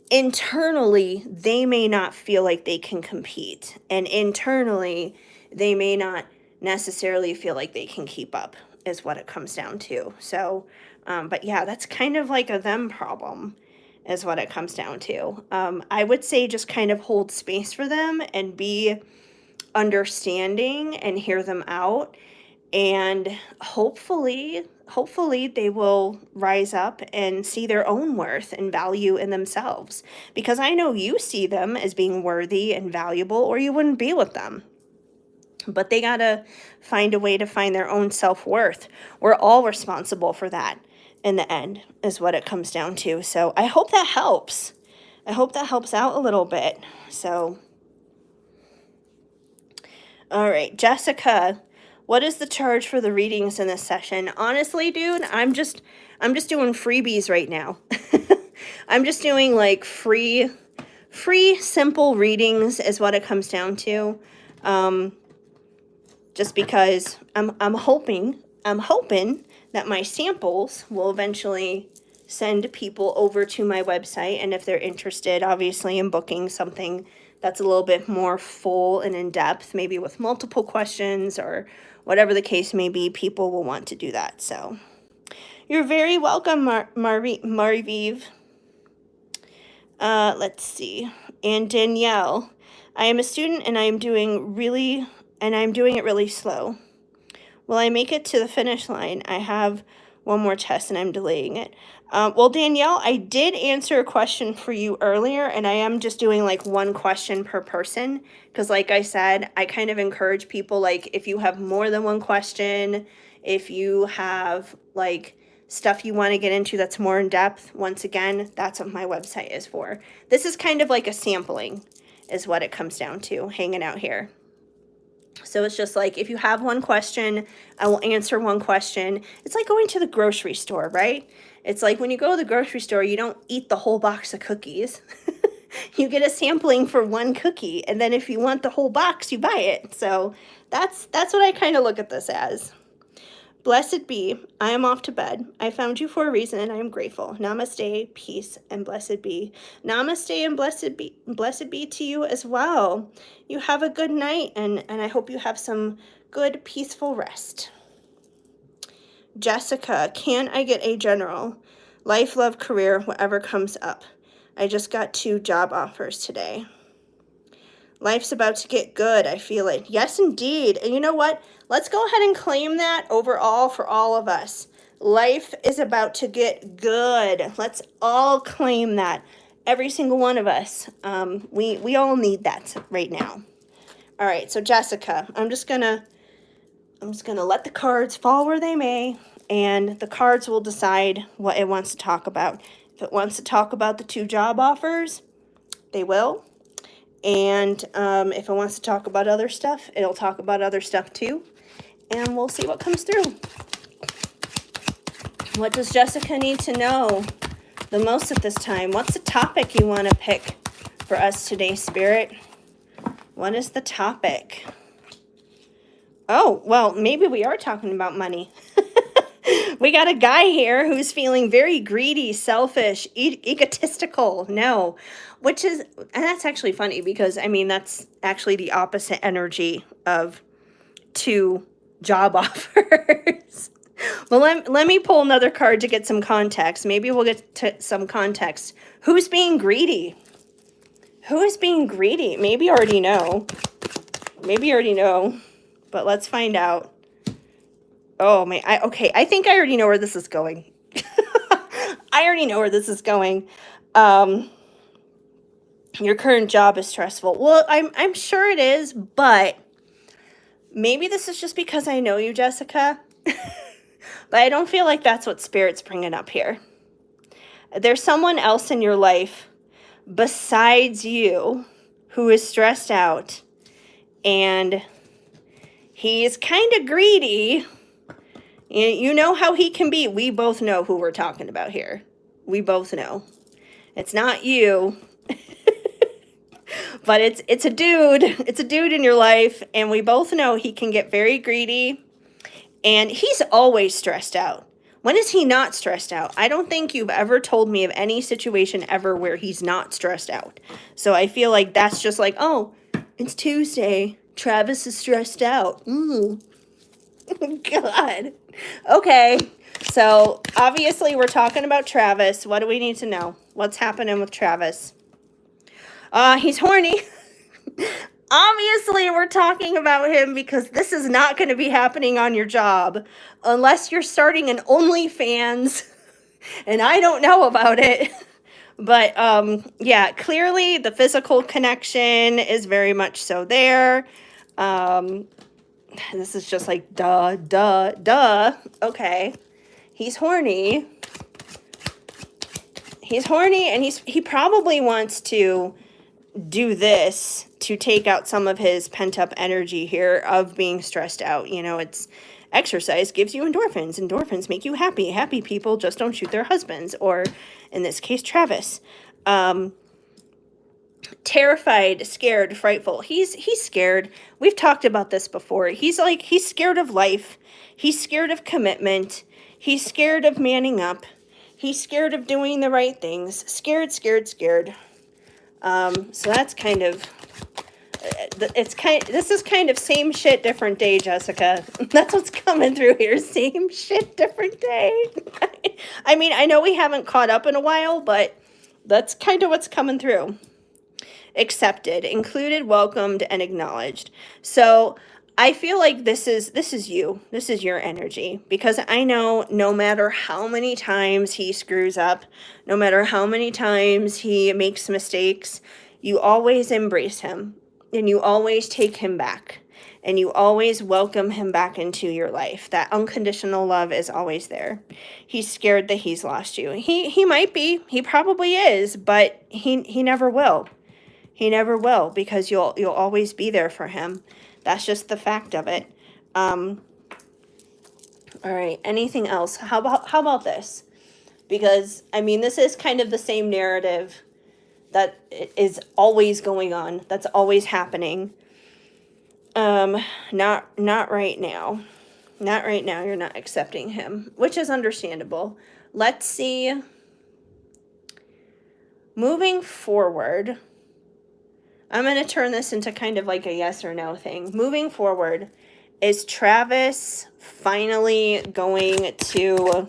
internally, they may not feel like they can compete. And internally, they may not necessarily feel like they can keep up, is what it comes down to. So, but yeah, that's kind of like a them problem, is what it comes down to. I would say just kind of hold space for them and be understanding and hear them out, and hopefully they will rise up and see their own worth and value in themselves, because I know you see them as being worthy and valuable, or you wouldn't be with them. But they got to find a way to find their own self-worth. We're all responsible for that in the end, is what it comes down to. So I hope that helps. I hope that helps out a little bit. So, all right, Jessica, what is the charge for the readings in this session? Honestly, dude, I'm just doing freebies right now. I'm just doing like free simple readings is what it comes down to. Just because I'm hoping that my samples will eventually send people over to my website, and if they're interested, obviously, in booking something that's a little bit more full and in depth, maybe with multiple questions or whatever the case may be, people will want to do that. So you're very welcome, Marviv. Let's see. And Danielle, I am a student and I'm doing it really slow. Will I make it to the finish line? I have one more test and I'm delaying it. Well, Danielle, I did answer a question for you earlier, and I am just doing like one question per person, because like I said, I kind of encourage people, like, if you have more than one question, if you have like stuff you want to get into that's more in depth, once again, that's what my website is for. This is kind of like a sampling, is what it comes down to, hanging out here. So it's just like, if you have one question, I will answer one question. It's like going to the grocery store, right? It's like when you go to the grocery store, you don't eat the whole box of cookies. You get a sampling for one cookie, and then if you want the whole box, you buy it. So that's what I kind of look at this as. Blessed be, I am off to bed. I found you for a reason and I am grateful. Namaste, peace, and blessed be. Namaste and blessed be to you as well. You have a good night, and I hope you have some good, peaceful rest. Jessica, can I get a general? Life, love, career, whatever comes up. I just got 2 job offers today. Life's about to get good, I feel it. Yes, indeed. And you know what? Let's go ahead and claim that overall for all of us. Life is about to get good. Let's all claim that. Every single one of us. We all need that right now. All right, so Jessica, I'm just gonna let the cards fall where they may, and the cards will decide what it wants to talk about. If it wants to talk about the 2 job offers, they will. And if it wants to talk about other stuff, it'll talk about other stuff too. And we'll see what comes through. What does Jessica need to know the most at this time? What's the topic you want to pick for us today, Spirit? What is the topic? Oh, well, maybe we are talking about money. We got a guy here who's feeling very greedy, selfish, egotistical. No, and that's actually funny, because I mean, that's actually the opposite energy of 2 job offers. Well, let me pull another card to get some context. Maybe we'll get to some context. Who's being greedy? Who is being greedy? Maybe you already know. But let's find out. Oh, okay, I think I already know where this is going. I already know where this is going. Your current job is stressful. Well, I'm sure it is, but maybe this is just because I know you, Jessica. But I don't feel like that's what Spirit's bringing up here. There's someone else in your life besides you who is stressed out, and he's kind of greedy. You know how he can be. We both know who we're talking about here. We both know. It's not you. But it's a dude. It's a dude in your life, and we both know he can get very greedy, and he's always stressed out. When is he not stressed out? I don't think you've ever told me of any situation ever where he's not stressed out. So I feel like that's just like, oh, it's Tuesday. Travis is stressed out. God. Okay. So obviously we're talking about Travis. What do we need to know? What's happening with Travis? He's horny. Obviously, we're talking about him because this is not going to be happening on your job unless you're starting an OnlyFans, and I don't know about it. But yeah, clearly the physical connection is very much so there. This is just like duh, duh, duh. Okay, he's horny. He's horny, and he probably wants to do this to take out some of his pent up energy here of being stressed out. You know, it's exercise gives you endorphins. Endorphins make you happy. Happy people just don't shoot their husbands, or in this case, Travis. Terrified, scared, frightful. He's scared. We've talked about this before. He's scared of life. He's scared of commitment. He's scared of manning up. He's scared of doing the right things. Scared, scared, scared. So that's kind of, this is kind of same shit, different day, Jessica. That's what's coming through here. Same shit, different day. I mean, I know we haven't caught up in a while, but that's kind of what's coming through. Accepted, included, welcomed, and acknowledged. So I feel like this is you. This is your energy, because I know no matter how many times he screws up, no matter how many times he makes mistakes, you always embrace him, and you always take him back, and you always welcome him back into your life. That unconditional love is always there. He's scared that he's lost you. He might be. He probably is, but he never will. He never will, because you'll always be there for him. That's just the fact of it. All right, anything else? How about this? Because, I mean, this is kind of the same narrative that is always going on. That's always happening. Not right now. Not right now. You're not accepting him, which is understandable. Let's see. Moving forward, I'm going to turn this into kind of like a yes or no thing. Moving forward, is Travis finally going to,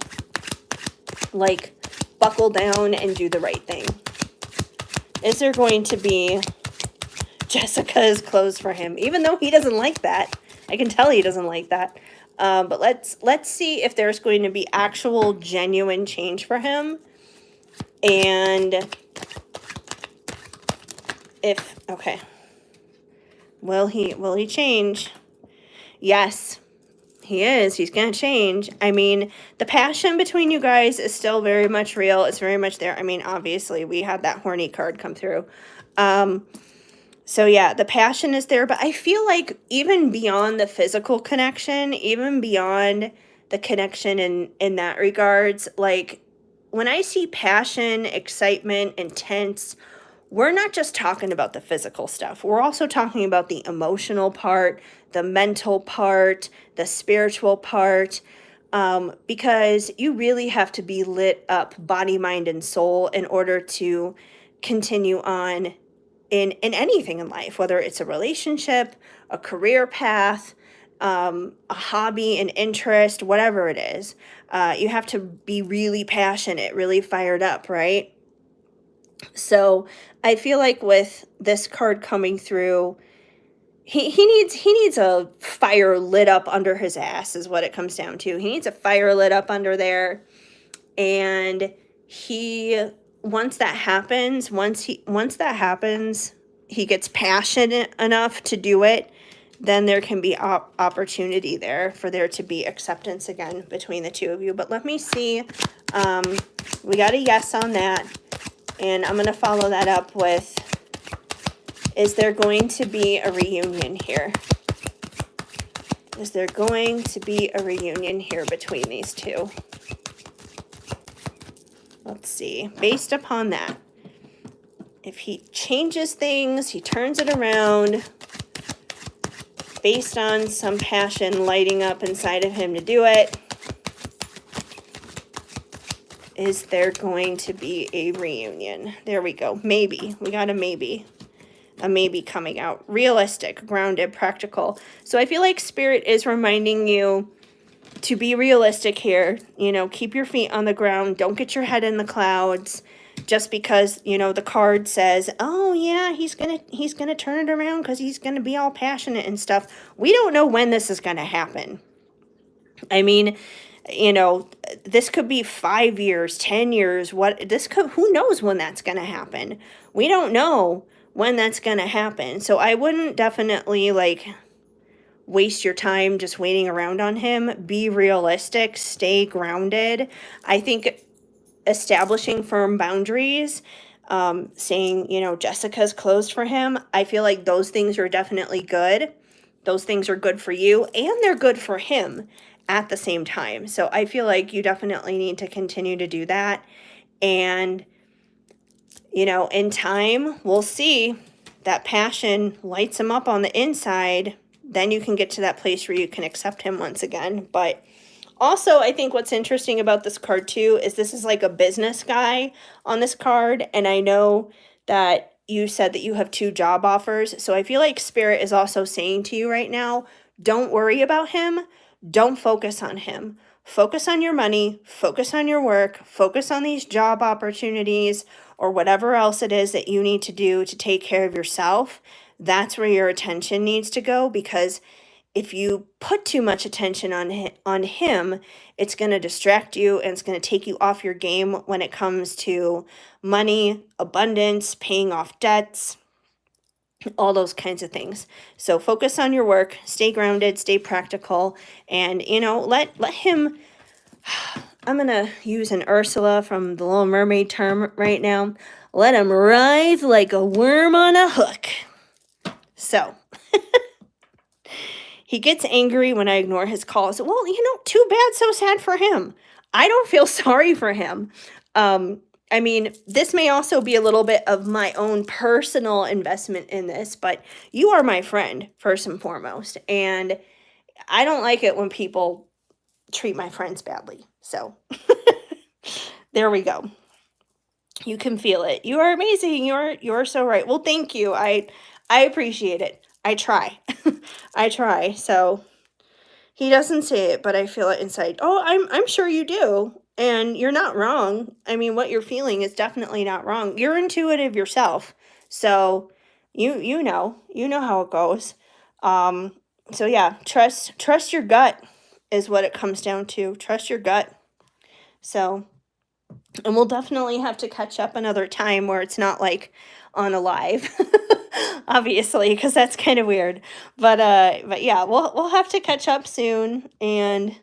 like, buckle down and do the right thing? Is there going to be Jessica's clothes for him? Even though he doesn't like that. I can tell he doesn't like that. But let's see if there's going to be actual genuine change for him. And if, okay. Will he change? Yes, he is. He's going to change. I mean, the passion between you guys is still very much real. It's very much there. I mean, obviously, we had that horny card come through. So yeah, the passion is there, but I feel like even beyond the physical connection, even beyond the connection in that regards, like when I see passion, excitement, intense, we're not just talking about the physical stuff. We're also talking about the emotional part, the mental part, the spiritual part, because you really have to be lit up body, mind, and soul in order to continue on in anything in life, whether it's a relationship, a career path, a hobby, an interest, whatever it is. You have to be really passionate, really fired up, right? So I feel like with this card coming through, he needs a fire lit up under his ass is what it comes down to. He needs a fire lit up under there, and he once that happens, he gets passionate enough to do it, then there can be opportunity there for there to be acceptance again between the two of you. But let me see. We got a yes on that. And I'm going to follow that up with, is there going to be a reunion here? Is there going to be a reunion here between these two? Let's see. Based upon that, if he changes things, he turns it around, based on some passion lighting up inside of him to do it, is there going to be a reunion? There we go. Maybe. We got a maybe. A maybe coming out. Realistic, grounded, practical. So I feel like Spirit is reminding you to be realistic here. You know, keep your feet on the ground. Don't get your head in the clouds. Just because, you know, the card says, oh yeah, he's gonna turn it around because he's gonna be all passionate and stuff. We don't know when this is gonna happen. I mean, you know, this could be 5 years, 10 years, who knows when that's going to happen? We don't know when that's going to happen. So I wouldn't definitely like waste your time just waiting around on him. Be realistic, stay grounded. I think establishing firm boundaries, saying, you know, Jessica's closed for him. I feel like those things are definitely good. Those things are good for you and they're good for him at the same time. So I feel like you definitely need to continue to do that. And, you know, in time, we'll see that passion lights him up on the inside. Then you can get to that place where you can accept him once again. But also, I think what's interesting about this card too is this is like a business guy on this card. And I know that you said that you have 2 job offers. So I feel like Spirit is also saying to you right now, don't worry about him. Don't focus on him. Focus on your money, focus on your work, focus on these job opportunities or whatever else it is that you need to do to take care of yourself. That's where your attention needs to go, because if you put too much attention on him, it's going to distract you and it's going to take you off your game when it comes to money, abundance, paying off debts, all those kinds of things. So focus on your work, stay grounded, stay practical, and, you know, let him, I'm going to use an Ursula from the Little Mermaid term right now. Let him writhe like a worm on a hook. So he gets angry when I ignore his calls. Well, you know, too bad, so sad for him. I don't feel sorry for him. I mean, this may also be a little bit of my own personal investment in this, but you are my friend, first and foremost. And I don't like it when people treat my friends badly. So there we go. You can feel it. You are amazing. You're so right. Well, thank you. I appreciate it. I try. I try. So he doesn't say it, but I feel it inside. Oh, I'm sure you do. And you're not wrong. I mean, what you're feeling is definitely not wrong. You're intuitive yourself. So you know how it goes. So yeah, trust your gut is what it comes down to. Trust your gut. So, and we'll definitely have to catch up another time where it's not like on a live. Obviously, because that's kind of weird. But yeah, we'll have to catch up soon, and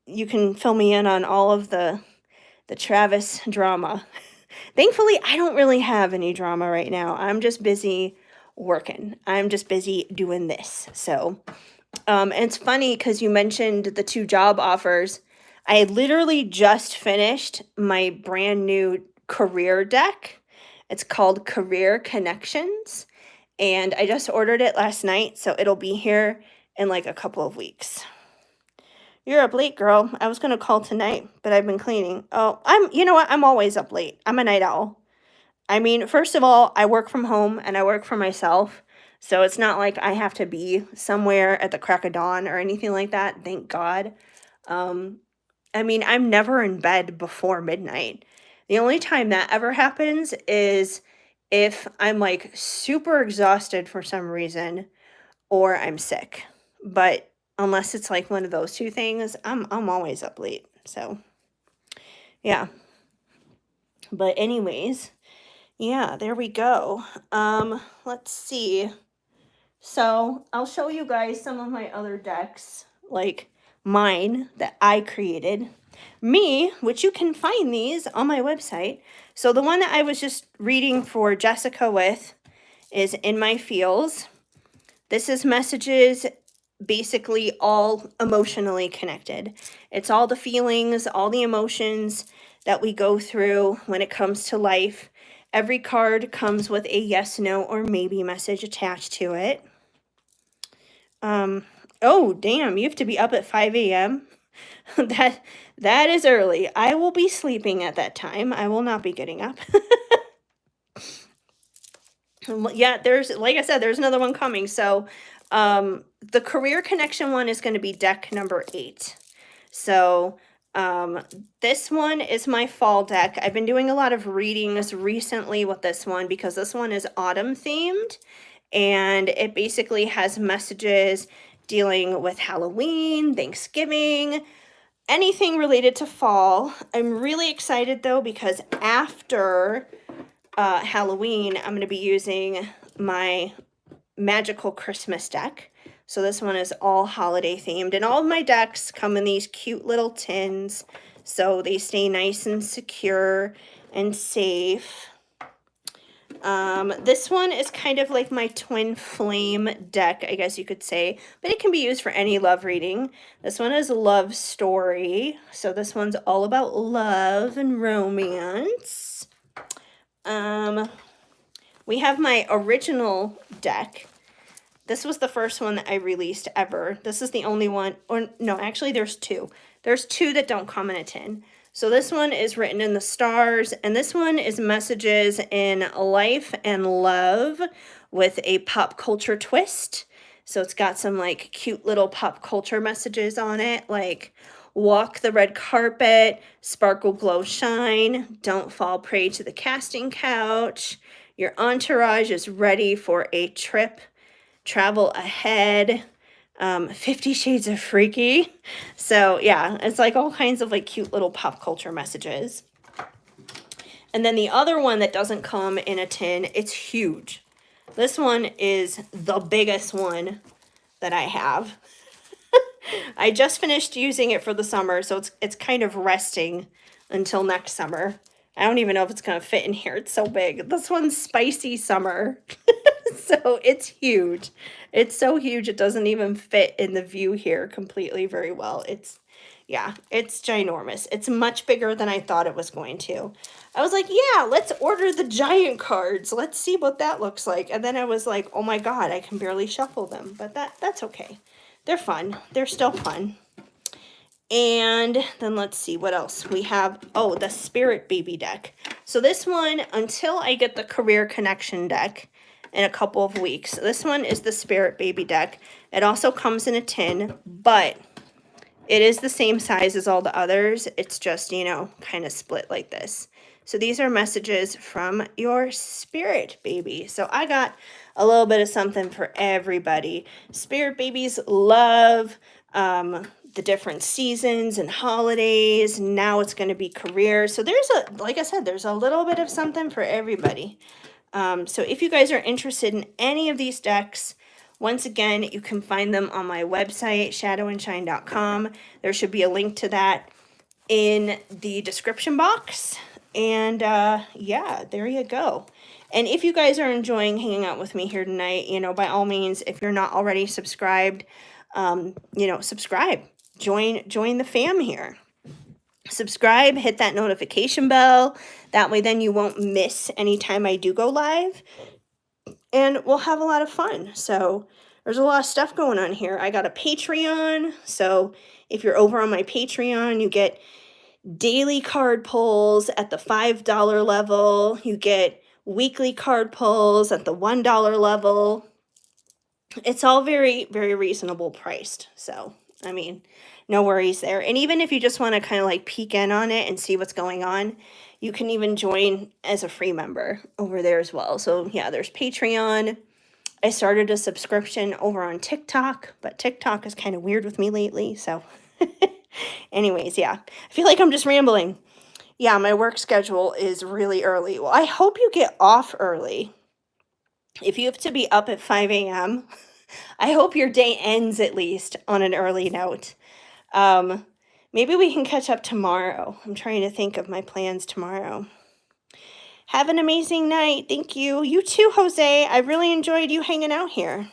you can fill me in on all of the Travis drama. Thankfully, I don't really have any drama right now. I'm just busy working. I'm just busy doing this. So, and it's funny because you mentioned the 2 job offers. I literally just finished my brand new career deck. It's called Career Connections, and I just ordered it last night, so it'll be here in like a couple of weeks. You're up late, girl. I was gonna call tonight, but I've been cleaning. Oh, you know what? I'm always up late. I'm a night owl. I mean, first of all, I work from home and I work for myself, so it's not like I have to be somewhere at the crack of dawn or anything like that. Thank God. I mean, I'm never in bed before midnight. The only time that ever happens is if I'm like super exhausted for some reason or I'm sick. But unless it's like one of those 2 things, I'm always up late. So, yeah. But anyways, yeah, there we go. Let's see. So I'll show you guys some of my other decks, like mine that I created. Me, which you can find these on my website. So the one that I was just reading for Jessica with is In My Feels. This is messages basically all emotionally connected. It's all the feelings, all the emotions that we go through when it comes to life. Every card comes with a yes, no, or maybe message attached to it. Oh, damn, you have to be up at 5 a.m. That is early. I will be sleeping at that time. I will not be getting up. Yeah, there's, like I said, there's another one coming. So, the career connection one is going to be deck number 8. So, this one is my fall deck. I've been doing a lot of readings recently with this one because this one is autumn themed, and it basically has messages dealing with Halloween, Thanksgiving, anything related to fall. I'm really excited though because after Halloween, I'm going to be using my magical Christmas deck. So this one is all holiday themed, and all of my decks come in these cute little tins so they stay nice and secure and safe. This one is kind of like my twin flame deck, I guess you could say, but it can be used for any love reading. This one is Love Story, so this one's all about love and romance. We have my original deck. This was the first one that I released ever. This is the only one, or no, actually there's two. There's two that don't come in a tin. So this one is Written in the Stars, and this one is messages in life and love with a pop culture twist. So it's got some like cute little pop culture messages on it, like walk the red carpet, sparkle, glow, shine, don't fall prey to the casting couch, your entourage is ready for a trip, travel ahead, 50 Shades of Freaky. So yeah, it's like all kinds of like cute little pop culture messages. And then the other one that doesn't come in a tin, it's huge. This one is the biggest one that I have. I just finished using it for the summer, so it's kind of resting until next summer. I don't even know if it's going to fit in here. It's so big. This one's Spicy Summer. So it's huge. It's so huge it doesn't even fit in the view here completely very well. Yeah, it's ginormous. It's much bigger than I thought it was going to. I was like, yeah, let's order the giant cards. Let's see what that looks like. And then I was like, oh my God, I can barely shuffle them. But that's okay. They're fun. They're still fun. And then let's see what else we have. Oh, the Spirit Baby deck. So this one, until I get the Career Connection deck in a couple of weeks, this one is the Spirit Baby deck. It also comes in a tin, but it is the same size as all the others. It's just, you know, kind of split like this. So these are messages from your spirit baby. So I got a little bit of something for everybody. Spirit babies love the different seasons and holidays. Now it's going to be career. So there's like I said, there's a little bit of something for everybody. So if you guys are interested in any of these decks, once again, you can find them on my website, shadowandshine.com. There should be a link to that in the description box. And yeah, there you go. And if you guys are enjoying hanging out with me here tonight, you know, by all means, if you're not already subscribed, you know, subscribe. Join the fam here. Subscribe, hit that notification bell. That way then you won't miss any time I do go live. And we'll have a lot of fun. So there's a lot of stuff going on here. I got a Patreon. So if you're over on my Patreon, you get daily card pulls at the $5 level. You get weekly card pulls at the $1 level. It's all very, very reasonable priced. So, I mean, no worries there. And even if you just want to kind of like peek in on it and see what's going on, you can even join as a free member over there as well. So yeah, there's Patreon. I started a subscription over on TikTok, but TikTok is kind of weird with me lately. So anyways, yeah, I feel like I'm just rambling. Yeah, my work schedule is really early. Well, I hope you get off early. If you have to be up at 5 a.m., I hope your day ends at least on an early note. Um, Maybe we can catch up tomorrow. I'm trying to think of my plans tomorrow. Have an amazing night. Thank you. You too, Jose. I really enjoyed you hanging out here.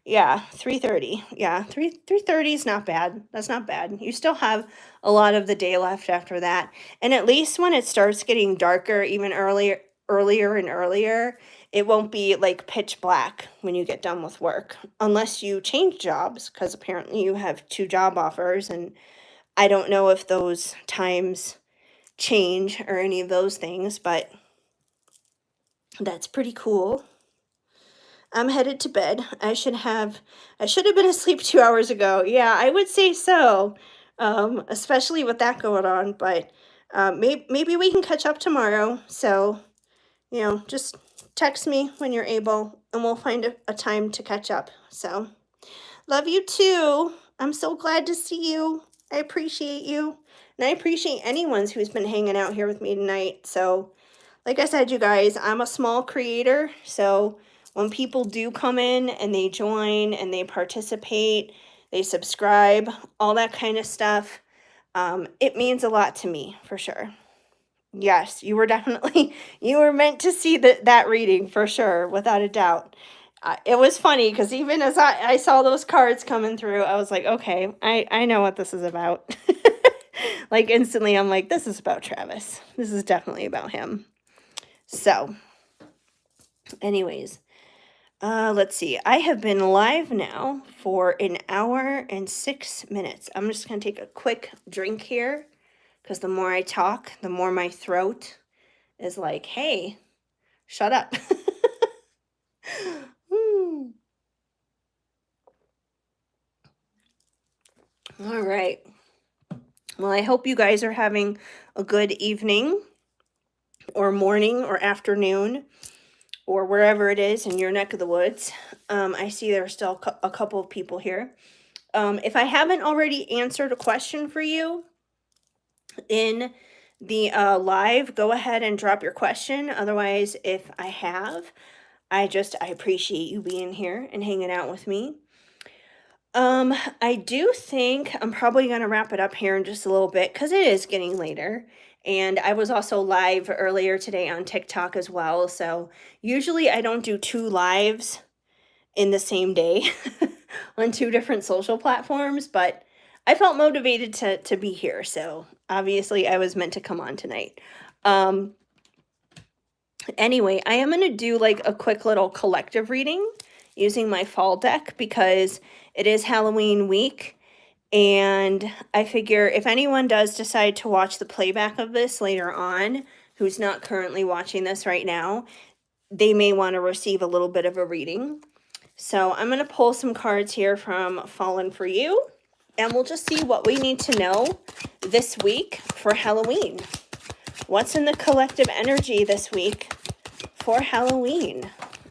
Yeah, 3:30. Yeah, 3:30 is not bad. That's not bad. You still have a lot of the day left after that. And at least when it starts getting darker even earlier and earlier, it won't be like pitch black when you get done with work. Unless you change jobs, because apparently you have two job offers and I don't know if those times change or any of those things, but that's pretty cool. I'm headed to bed. I should have been asleep 2 hours ago. Yeah, I would say so. Especially with that going on, but maybe we can catch up tomorrow. So, just text me when you're able and we'll find a time to catch up. So, love you too. I'm so glad to see you. I appreciate you. And I appreciate anyone who's been hanging out here with me tonight. So, like I said, you guys, I'm a small creator, so when people do come in and they join and they participate, they subscribe, all that kind of stuff, it means a lot to me for sure. Yes, you were definitely you were meant to see that reading for sure, without a doubt. It was funny because even as I saw those cards coming through, I was like, okay, I know what this is about. Like instantly, I'm like, this is about Travis. This is definitely about him. So, anyways, let's see. I have been live now for an hour and 6 minutes. I'm just going to take a quick drink here because the more I talk, the more my throat is like, hey, shut up. Hmm. All right. Well, I hope you guys are having a good evening or morning or afternoon or wherever it is in your neck of the woods. I see there are still a couple of people here. If I haven't already answered a question for you in the live, go ahead and drop your question. Otherwise, if I have, I appreciate you being here and hanging out with me. I do think I'm probably going to wrap it up here in just a little bit because it is getting later. And I was also live earlier today on TikTok as well. So usually I don't do two lives in the same day on two different social platforms, but I felt motivated to be here. So obviously I was meant to come on tonight. Anyway, I am going to do like a quick little collective reading using my fall deck because it is Halloween week. And I figure if anyone does decide to watch the playback of this later on, who's not currently watching this right now, they may want to receive a little bit of a reading. So I'm going to pull some cards here from Fallen for You, and we'll just see what we need to know this week for Halloween. What's in the collective energy this week for Halloween?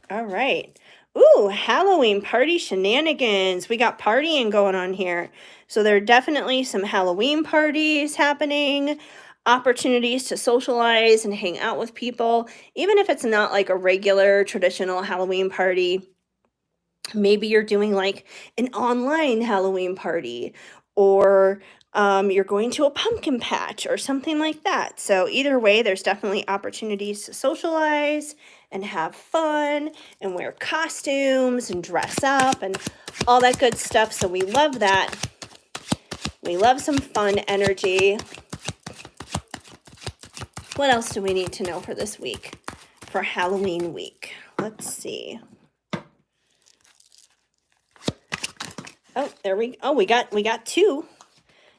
All right. Ooh, Halloween party shenanigans. We got partying going on here. So there are definitely some Halloween parties happening, opportunities to socialize and hang out with people, even if it's not like a regular traditional Halloween party. Maybe you're doing like an online Halloween party, or you're going to a pumpkin patch or something like that. So either way, there's definitely opportunities to socialize and have fun and wear costumes and dress up and all that good stuff. So we love that. We love some fun energy. What else do we need to know for this week, for Halloween week? Let's see. Oh, we got two.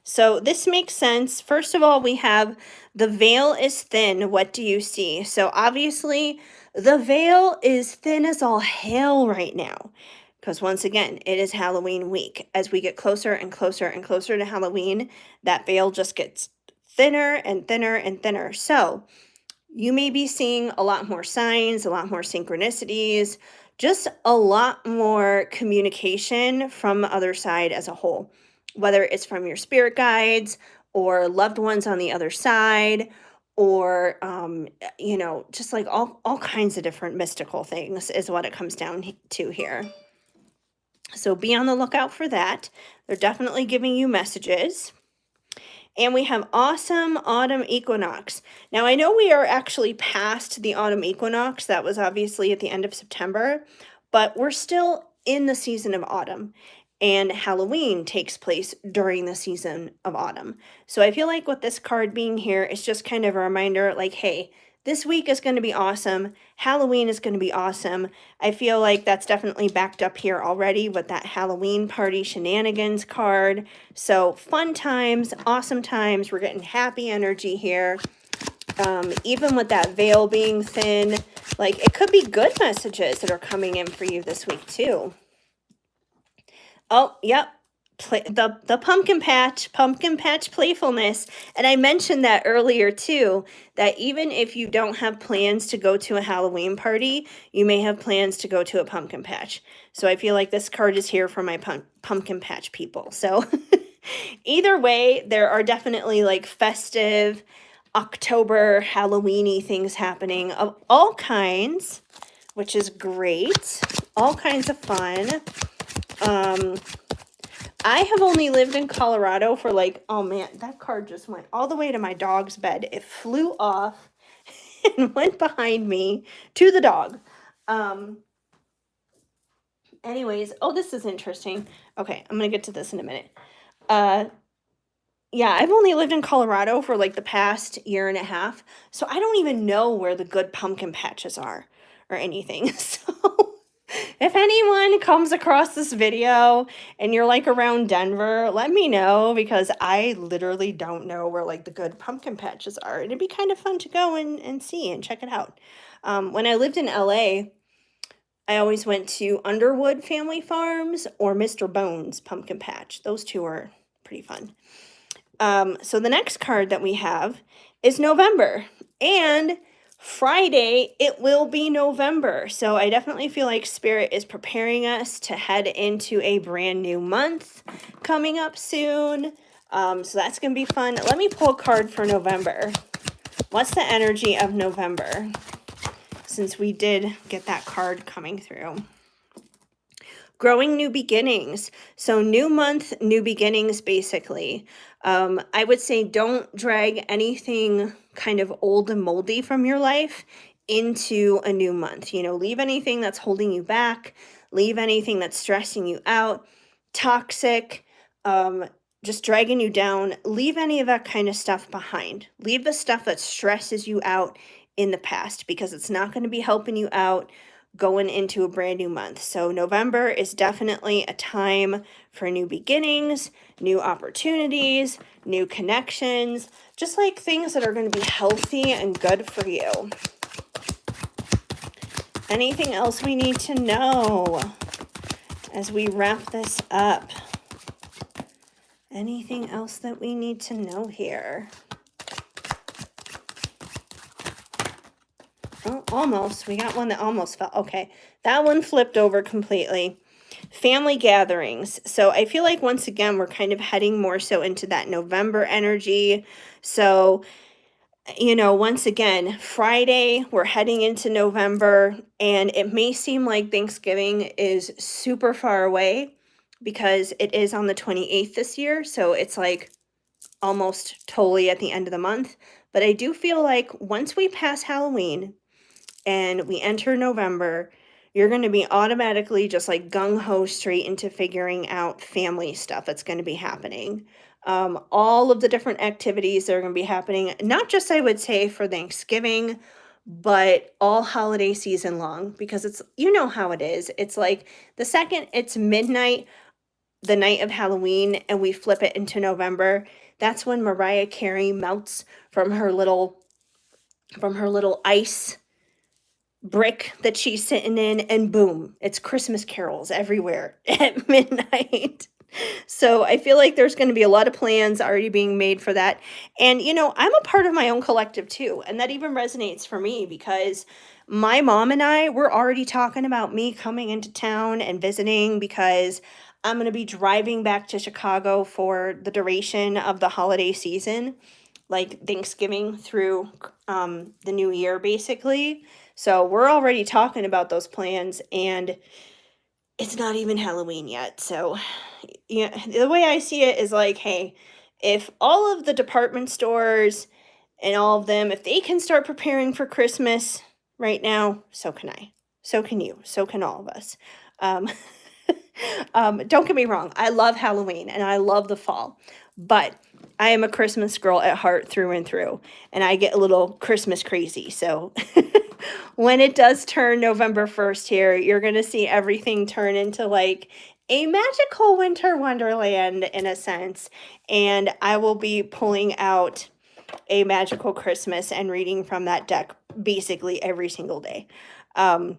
So this makes sense. First of all, we have the veil is thin. What do you see? So obviously the veil is thin as all hell right now. Because once again, it is Halloween week. As we get closer and closer and closer to Halloween, that veil just gets thinner and thinner and thinner. So you may be seeing a lot more signs, a lot more synchronicities, just a lot more communication from the other side as a whole, whether it's from your spirit guides or loved ones on the other side, or just like all kinds of different mystical things is what it comes down to here. So be on the lookout for that. They're definitely giving you messages. And we have awesome autumn equinox. Now, I know we are actually past the autumn equinox. That was obviously at the end of September, but we're still in the season of autumn. And Halloween takes place during the season of autumn. So I feel like with this card being here, it's just kind of a reminder like, hey, this week is going to be awesome. Halloween is going to be awesome. I feel like that's definitely backed up here already with that Halloween party shenanigans card. So fun times, awesome times. We're getting happy energy here. Even with that veil being thin, like it could be good messages that are coming in for you this week too. Oh, yep. The pumpkin patch playfulness. And I mentioned that earlier too, that even if you don't have plans to go to a Halloween party, you may have plans to go to a pumpkin patch. So I feel like this card is here for my pumpkin patch people. So either way, there are definitely like festive October Halloweeny things happening of all kinds, which is great. All kinds of fun. I have only lived in Colorado for like, oh man, that card just went all the way to my dog's bed. It flew off and went behind me to the dog. Anyways, oh, this is interesting. Okay, I'm going to get to this in a minute. Yeah, I've only lived in Colorado for like the past year and a half, so I don't even know where the good pumpkin patches are or anything. So if anyone comes across this video and you're like around Denver, let me know because I literally don't know where like the good pumpkin patches are. It'd be kind of fun to go and see and check it out. When I lived in LA, I always went to Underwood Family Farms or Mr. Bones Pumpkin Patch. Those two are pretty fun. So the next card that we have is November, and Friday, it will be November. So I definitely feel like Spirit is preparing us to head into a brand new month coming up soon. So that's going to be fun. Let me pull a card for November. What's the energy of November? Since we did get that card coming through. Growing new beginnings. So new month, new beginnings, basically. I would say don't drag anything kind of old and moldy from your life into a new month. Leave anything that's holding you back. Leave anything that's stressing you out, toxic, just dragging you down. Leave any of that kind of stuff behind. Leave the stuff that stresses you out in the past because it's not going to be helping you out going into a brand new month. So November is definitely a time for new beginnings, new opportunities, new connections, just like things that are going to be healthy and good for you. Anything else we need to know as we wrap this up? Anything else that we need to know here? Oh, almost. We got one that almost fell. Okay, that one flipped over completely. Family gatherings. So I feel like once again, we're kind of heading more so into that November energy. So, once again, Friday, we're heading into November, and it may seem like Thanksgiving is super far away because it is on the 28th this year. So it's like almost totally at the end of the month. But I do feel like once we pass Halloween and we enter November, you're going to be automatically just like gung-ho straight into figuring out family stuff that's going to be happening. All of the different activities that are going to be happening, not just, I would say, for Thanksgiving, but all holiday season long, because it's, how it is. It's like the second it's midnight, the night of Halloween, and we flip it into November, that's when Mariah Carey melts from her little ice brick that she's sitting in, and boom, it's Christmas carols everywhere at midnight. So I feel like there's going to be a lot of plans already being made for that. And, I'm a part of my own collective too. And that even resonates for me because my mom and I were already talking about me coming into town and visiting because I'm going to be driving back to Chicago for the duration of the holiday season. like Thanksgiving through the new year, basically. So we're already talking about those plans, and it's not even Halloween yet. So, yeah, the way I see it is like, hey, if all of the department stores and all of them, if they can start preparing for Christmas right now, so can I. So can you. So can all of us. Um, don't get me wrong. I love Halloween and I love the fall, but I am a Christmas girl at heart through and through, and I get a little Christmas crazy. So when it does turn November 1st here, you're going to see everything turn into like a magical winter wonderland in a sense. And I will be pulling out A Magical Christmas and reading from that deck basically every single day. Um,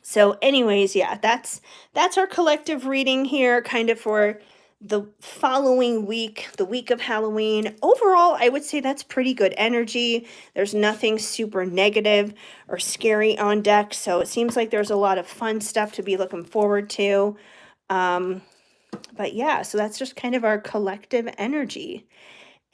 so anyways, yeah, that's our collective reading here, kind of for the following week, the week of Halloween. Overall, I would say that's pretty good energy. There's nothing super negative or scary on deck, so it seems like there's a lot of fun stuff to be looking forward to. But yeah, so that's just kind of our collective energy.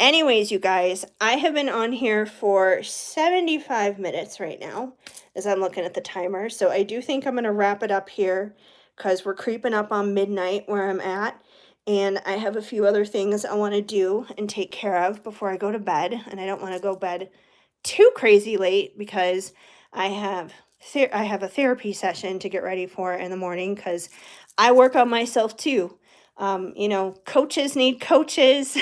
Anyways, you guys, I have been on here for 75 minutes right now as I'm looking at the timer. So I do think I'm going to wrap it up here because we're creeping up on midnight where I'm at. And I have a few other things I want to do and take care of before I go to bed. And I don't want to go bed too crazy late because I have I have a therapy session to get ready for in the morning because I work on myself too. Coaches need coaches,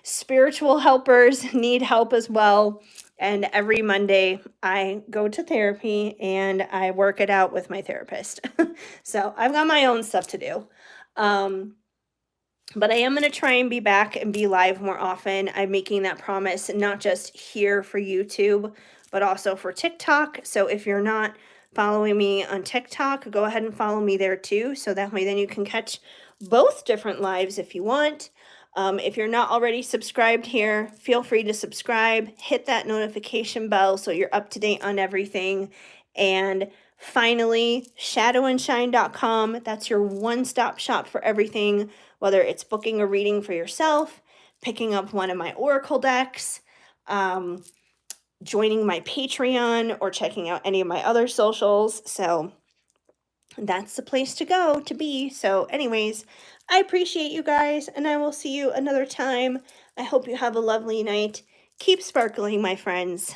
spiritual helpers need help as well. And every Monday, I go to therapy and I work it out with my therapist. So I've got my own stuff to do. But I am going to try and be back and be live more often. I'm making that promise, not just here for YouTube, but also for TikTok. So if you're not following me on TikTok, go ahead and follow me there too. So that way then you can catch both different lives if you want. If you're not already subscribed here, feel free to subscribe, hit that notification bell so you're up to date on everything. And finally, shadowandshine.com. That's your one-stop shop for everything, whether it's booking a reading for yourself, picking up one of my Oracle decks, joining my Patreon, or checking out any of my other socials. So that's the place to go to be. So anyways, I appreciate you guys, and I will see you another time. I hope you have a lovely night. Keep sparkling, my friends.